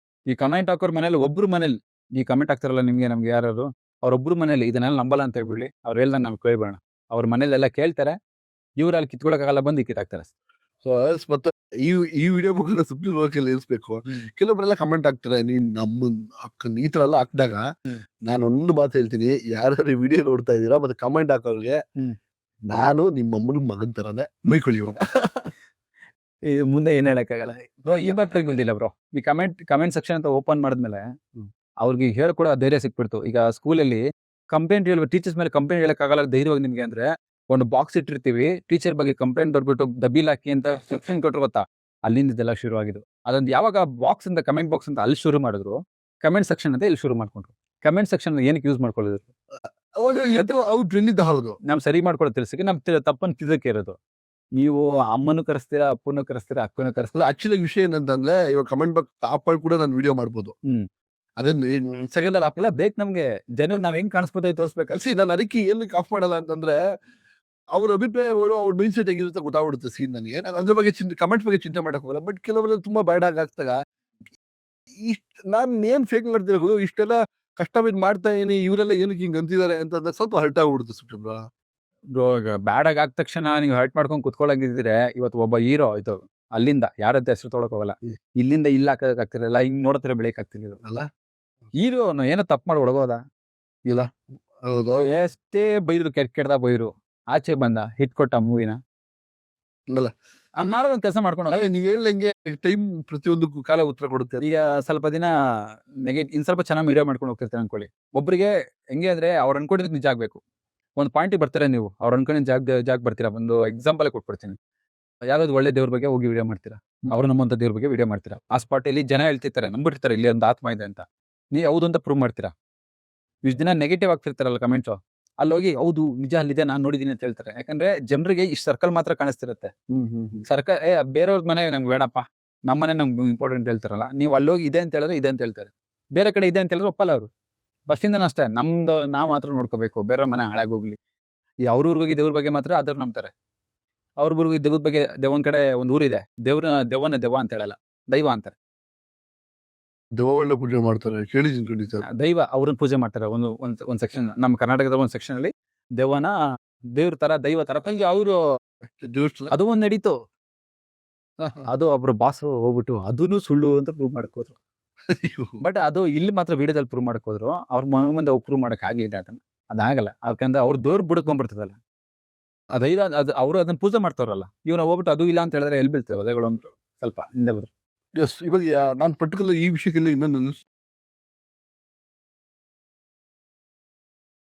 ಈ ಕಮೆಂಟ್ ಹಾಕೋರ್ ಮನೇಲಿ ಒಬ್ರು ಮನೇಲಿ, ಈ ಕಮೆಂಟ್ ಹಾಕ್ತಾರಲ್ಲ ನಿಮ್ಗೆ ನಮ್ಗೆ ಯಾರು, ಅವ್ರೊಬ್ರು ಮನೇಲಿ ಇದನ್ನೆಲ್ಲ ನಂಬಲ್ಲ ಅಂತ ಹೇಳ್ಬಿಡ್ಲಿ, ಅವ್ರು ಹೇಳ್ದಂಗೆ ನಾವು ಕೇಳ್ಬೇಡ. ಅವ್ರ ಮನೇಲೆಲ್ಲ ಕೇಳ್ತಾರೆ, ಇವ್ರು ಅಲ್ಲಿ ಕಿತ್ಕೊಳಕ್ಕಾಗಲ್ಲ, ಬಂದು ಕಿತ್ತಾಕ್ತಾರೆ. ಮತ್ತೆ ಈ ವಿಡಿಯೋ ಮುಖಾಂತರ ಸುಪ್ರೀಂ ಕೋರ್ಟ್ ಇರಿಸ್ಬೇಕು. ಕೆಲವೊಬ್ಬರೆಲ್ಲ ಕಮೆಂಟ್ ಹಾಕ್ತಾರೆ, ನೀನ್ ನಮ್ಮ ಅಕ್ಕನ್ ಈ ತರ ಎಲ್ಲ ಹಾಕಿದಾಗ ನಾನು ಒಂದು ಮಾತು ಹೇಳ್ತೀನಿ, ಯಾರು ವಿಡಿಯೋ ನೋಡ್ತಾ ಇದೀರಾ ಮತ್ತೆ ಕಮೆಂಟ್ ಹಾಕೋರಿಗೆ, ನಾನು ನಿಮ್ಮ ಅಮ್ಮನ ಮಗನ್ ತರನೇ ಮೈಕೊಳ್ಳಿ. ಮುಂದೆ ಏನ್ ಹೇಳಕ್ಕಾಗಲ್ಲ ಬ್ರೋ, ಈ ಬಾರಿ ಬಂದಿಲ್ಲ ಬ್ರೋ. ಈ ಕಮೆಂಟ್ ಸೆಕ್ಷನ್ ಅಂತ ಓಪನ್ ಮಾಡಿದ್ಮೇಲೆ ಅವ್ರಿಗೆ ಹೇಳ್ಕೊಡೋ ಧೈರ್ಯ ಸಿಕ್ಬಿಡ್ತು. ಈಗ ಸ್ಕೂಲಲ್ಲಿ ಕಂಪ್ಲೇಂಟ್ ಹೇಳುವ ಟೀಚರ್ಸ್ ಮೇಲೆ ಕಂಪ್ಲೇಂಟ್ ಹೇಳಕ್ಕಾಗಲ್ಲ ಧೈರ್ಯವಾಗಿ ನಿಮ್ಗೆ ಅಂದ್ರೆ, ಒಂದು ಬಾಕ್ಸ್ ಇಟ್ಟಿರ್ತೀವಿ, ಟೀಚರ್ ಬಗ್ಗೆ ಕಂಪ್ಲೇಂಟ್ ಬರ್ಬಿಟ್ಟು ದಬಿಲ್ ಹಾಕಿ ಅಂತ ಸೆಕ್ಷನ್ ಕೊಟ್ಟರು ಗೊತ್ತಾ, ಅಲ್ಲಿಂದ ಇದೆಲ್ಲ ಶುರು ಆಗಿದ್ದು. ಅದೊಂದು ಯಾವಾಗ ಬಾಕ್ಸ್ ಅಂತ ಕಮೆಂಟ್ ಬಾಕ್ಸ್ ಅಂತ ಅಲ್ಲಿ ಶುರು ಮಾಡಿದ್ರು, ಕಮೆಂಟ್ ಸೆಕ್ಷನ್ ಅಂತ ಇಲ್ಲಿ ಶುರು ಮಾಡ್ಕೊಂಡ್ರು. ಕಮೆಂಟ್ ಸೆಕ್ಷನ್ ಏನಕ್ಕೆ ಯೂಸ್ ಮಾಡ್ಕೊಳ್ಳೋದು? ಅವ್ರು ಟ್ರೆಂಡ್ ಹೌದು, ನಾವ್ ಸರಿ ಮಾಡ್ಕೊಳ್ಳೋ ತಿರ್ಸಿಗೆ ನಮ್ ತಪ್ಪನ್ನು ತಿದ್ದಕ್ಕೆ ಇರೋದು. ನೀವು ಅಮ್ಮನೂ ಕರೆಸ್ತೀರಾ, ಅಪ್ಪನೂ ಕರೆಸ್ತೀರಾ, ಅಕ್ಕನೂ ಕರೆಸ್ತೀರಾ. ಆಕ್ಚುಲಿ ವಿಷಯ ಏನಂತಂದ್ರೆ, ಇವಾಗ ಕಮೆಂಟ್ ಬಾಕ್ಸ್ ಟಾಪ್ ಕೂಡ ನಾನು ವಿಡಿಯೋ ಮಾಡ್ಬೋದು. ಅದನ್ನ ಸೆಕೆಂಡ್ ಅಲ್ಲಿ ಹಾಕಲ್ಲ ಬೇಕು ನಮ್ಗೆ, ಜನ ನಾವ್ ಹೆಂಗ್ ಕಾಣಿಸ್ಬೋದು ತೋರಿಸ್ಬೇಕು. ನಾನು ಅದಕ್ಕೆ ಏನಕ್ಕೆ ಆಫ್ ಮಾಡಲ್ಲ ಅಂತಂದ್ರೆ, ಅವ್ರ ಅಭಿಪ್ರಾಯಗಳು ಅವ್ರ ಮೈಂಡ್ ಸೆಟ್ ಹೇಗಿರುತ್ತೆ ಗೊತ್ತಾಗ್ಬಿಡುತ್ತೆ ಸೀನ್ ನನಗೆ. ನಾನು ಅದ್ರ ಬಗ್ಗೆ ಕಮೆಂಟ್ಸ್ ಬಗ್ಗೆ ಚಿಂತೆ ಮಾಡಕ್ ಹೋಗಲ್ಲ. ಬಟ್ ಕೆಲವರೆಲ್ಲ ತುಂಬಾ ಬ್ಯಾಡ್ ಆಗ್ತಾಗ ನಾನು ಏನ್ ಫೇಕ್ ಮಾಡ್ತಿರೋದು, ಇಷ್ಟೆಲ್ಲ ಕಷ್ಟ ಬಿದ್ದು ಮಾಡ್ತಾ ಇದೀನಿ, ಇವರೆಲ್ಲ ಏನಕ್ಕೆ ಹಿಂಗ್ ಅಂತಿದ್ದಾರೆ ಅಂತ ಸ್ವಲ್ಪ ಹರ್ಟ್ ಆಗ್ಬಿಡುತ್ತೆ ಸುಪ್ರೀಂ. ಬ್ರೋ ಈಗ ಬ್ಯಾಡ್ ಆಗಿ ಆದ ತಕ್ಷಣ ನೀವು ಹರ್ಟ್ ಮಾಡ್ಕೊಂಡು ಕುತ್ಕೊಳ್ಳಂಗಿದ್ರೆ, ಇವತ್ತು ಒಬ್ಬ ಹೀರೋ ಆಯ್ತು, ಅಲ್ಲಿಂದ ಯಾರದ್ದ ಹೆಸರು ತೊಗೊಳಕ್ ಹೋಗಲ್ಲ, ಇಲ್ಲಿಂದ ಇಲ್ಲ ಹಾಕಕ್ ಆಗ್ತಿರಲ್ಲ, ಹಿಂಗ್ ನೋಡ್ತಾರೆ ಬೆಳಕ್ ಆಗ್ತಿಲ್ಲ ಅಲ್ಲ. ಹೀರೋ ಏನೋ ತಪ್ಪು ಮಾಡಿ ಒಳಗೋದ ಇಲ್ಲ, ಹೌದು, ಎಷ್ಟೇ ಬೈದ್ರು, ಕೆಟ್ಟದಾಗ ಬೈರು, ಆಚೆ ಬಂದ ಹಿಟ್ ಕೊಟ್ಟ ಮೂವಿನ ಅಲ್ಲ. ಅನ್ನಾರು ಒಂದ್ ಕೆಲಸ ಮಾಡ್ಕೊಂಡು ಹೋದ. ನೀವ್ ಹೇಳ್ದಂಗೆ ಟೈಮ್ ಪ್ರತಿಯೊಂದಕ್ಕೂ ಕಾಲ ಉತ್ತರ ಕೊಡುತ್ತೆ. ಈಗ ಸ್ವಲ್ಪ ದಿನ ಇನ್ ಸ್ವಲ್ಪ ಚೆನ್ನಾಗಿ ವಿಡಿಯೋ ಮಾಡ್ಕೊಂಡು ಹೋಗ್ತಿರ್ತಾರೆ ಅನ್ಕೊಳ್ಳಿ. ಒಬ್ರಿಗೆ ಹೆಂಗೆ ಅಂದ್ರೆ ಅವ್ರು ಅನ್ಕೊಂಡಿದ್ದಕ್ಕೆ ನಿಜ ಆಗ್ಬೇಕು. ಒಂದು ಪಾಯಿಂಟಿಗೆ ಬರ್ತಾರೆ ನೀವು, ಅವ್ರು ಅನ್ಕೊಂಡಿದ್ದ ಜಾಗ ಬರ್ತೀರಾ. ಒಂದು ಎಕ್ಸಾಂಪಲ್ ಕೊಟ್ಬಿಡ್ತೀನಿ. ಯಾವ್ದಾದ್ರು ಒಳ್ಳೆ ದೇವ್ರ ಬಗ್ಗೆ ಹೋಗಿ ವಿಡಿಯೋ ಮಾಡ್ತೀರಾ, ಅವ್ರು ನಮ್ಮಂತ ದೇವ್ರ ಬಗ್ಗೆ ವಿಡಿಯೋ ಮಾಡ್ತೀರಾ. ಆ ಸ್ಪಾಟ್ ಅಲ್ಲಿ ಜನ ಹೇಳ್ತಿರ್ತಾರೆ, ನಂಬಿರ್ತಾರೆ ಇಲ್ಲಿ ಒಂದು ಆತ್ಮ ಇದೆ ಅಂತ, ನೀವು ಹೌದು ಅಂತ ಪ್ರೂವ್ ಮಾಡ್ತೀರಾ. ಇಷ್ಟು ದಿನ ನೆಗೆಟಿವ್ ಆಗ್ತಿರ್ತಾರಲ್ಲ ಕಮೆಂಟ್ಸ್, ಅಲ್ಲಿ ಹೋಗಿ ಹೌದು ನಿಜ ಅಲ್ಲಿದೆ ನಾನು ನೋಡಿದೀನಿ ಅಂತ ಹೇಳ್ತಾರೆ. ಯಾಕಂದ್ರೆ ಜನರಿಗೆ ಇಷ್ಟು ಸರ್ಕಲ್ ಮಾತ್ರ ಕಾಣಿಸ್ತಿರುತ್ತೆ. ಸರ್ಕಲ್ ಬೇರೆಯವ್ರ ಮನೆ ನಂಗೆ ಬೇಡಪ್ಪ, ನಮ್ಮನೆ ನಂಗೆ ಇಂಪಾರ್ಟೆಂಟ್ ಹೇಳ್ತಾರಲ್ಲ, ನೀವು ಅಲ್ಲೋಗಿ ಇದೆ ಅಂತ ಹೇಳಿದ್ರೆ ಇದೆ ಅಂತ ಹೇಳ್ತಾರೆ, ಬೇರೆ ಕಡೆ ಇದೆ ಅಂತ ಹೇಳಿದ್ರೆ ಒಪ್ಪಲ್ಲ ಅವರು. ಫಸ್ಟಿಂದನೂ ಅಷ್ಟೇ, ನಮ್ದು ನಾವು ಮಾತ್ರ ನೋಡ್ಕೋಬೇಕು, ಬೇರೆ ಮನೆ ಹಾಳಾಗೋಗ್ಲಿ. ಈ ಅವ್ರೂರ್ಗೋಗಿ ದೇವ್ರ ಬಗ್ಗೆ ಮಾತ್ರ ಅದ್ರ ನಂಬ್ತಾರೆ. ಅವ್ರೂರ್ಗೋಗಿ ದೇವ್ರ ಬಗ್ಗೆ, ದೇವನ್ ಕಡೆ ಒಂದು ಊರಿದೆ, ದೇವನ ದೆವ್ವ ಅಂತ ಹೇಳಲ್ಲ, ದೈವ ಅಂತಾರೆ. ದೆವ್ವಗಳನ್ನ ಪೂಜೆ ಮಾಡ್ತಾರೆ, ಕೇಳಿದ್ದೀನಿ ಖಂಡಿತ. ದೈವ ಅವ್ರನ್ನ ಪೂಜೆ ಮಾಡ್ತಾರೆ. ಒಂದ್ ಸೆಕ್ಷನ್ ನಮ್ಮ ಕರ್ನಾಟಕದ ಒಂದು ಸೆಕ್ಷನ್ ಅಲ್ಲಿ ದೆವ್ವನ ದೇವ್ರ ತರ, ದೈವ ತರ ಅವರು ಅದು ಒಂದ್ ನಡೀತು. ಅದು ಒಬ್ರು ಬಾಸ್ ಹೋಗ್ಬಿಟ್ಟು ಅದನ್ನು ಸುಳ್ಳು ಅಂತ ಪ್ರೂವ್ ಮಾಡಕೋದ್ರು. ಬಟ್ ಅದು ಇಲ್ಲಿ ಮಾತ್ರ ವಿಡಿಯೋದಲ್ಲಿ ಪ್ರೂವ್ ಮಾಡಕ್ ಹೋದ್ರು, ಅವ್ರ ಮುಂದೆ ಪ್ರೂವ್ ಮಾಡಕ್ ಆಗಿಲ್ಲ. ಅದಾಗಲ್ಲ, ಯಾಕಂದ್ರೆ ಅವ್ರ ದೇವ್ರು ಬುಡಕೊಂಡ್ಬಿಡ್ತದಲ್ಲ, ಅದೈದ ಅದು ಅವ್ರು ಅದನ್ನ ಪೂಜೆ ಮಾಡ್ತಾರಲ್ಲ, ಇವ್ನ ಹೋಗ್ಬಿಟ್ಟು ಅದು ಇಲ್ಲ ಅಂತ ಹೇಳಿದ್ರೆ ಎಲ್ಲಿ ಬೀಳ್ತೇವೆ ಅದೇಗಳು ಅಂತ ಸ್ವಲ್ಪ ಹಿಂದೆ ಬಂದ್ರು. ಎಸ್, ಇವಾಗ ನಾನು ಪರ್ಟಿಕ್ಯುಲರ್ ಈ ವಿಷಯಕ್ಕೆ ಇನ್ನೊಂದು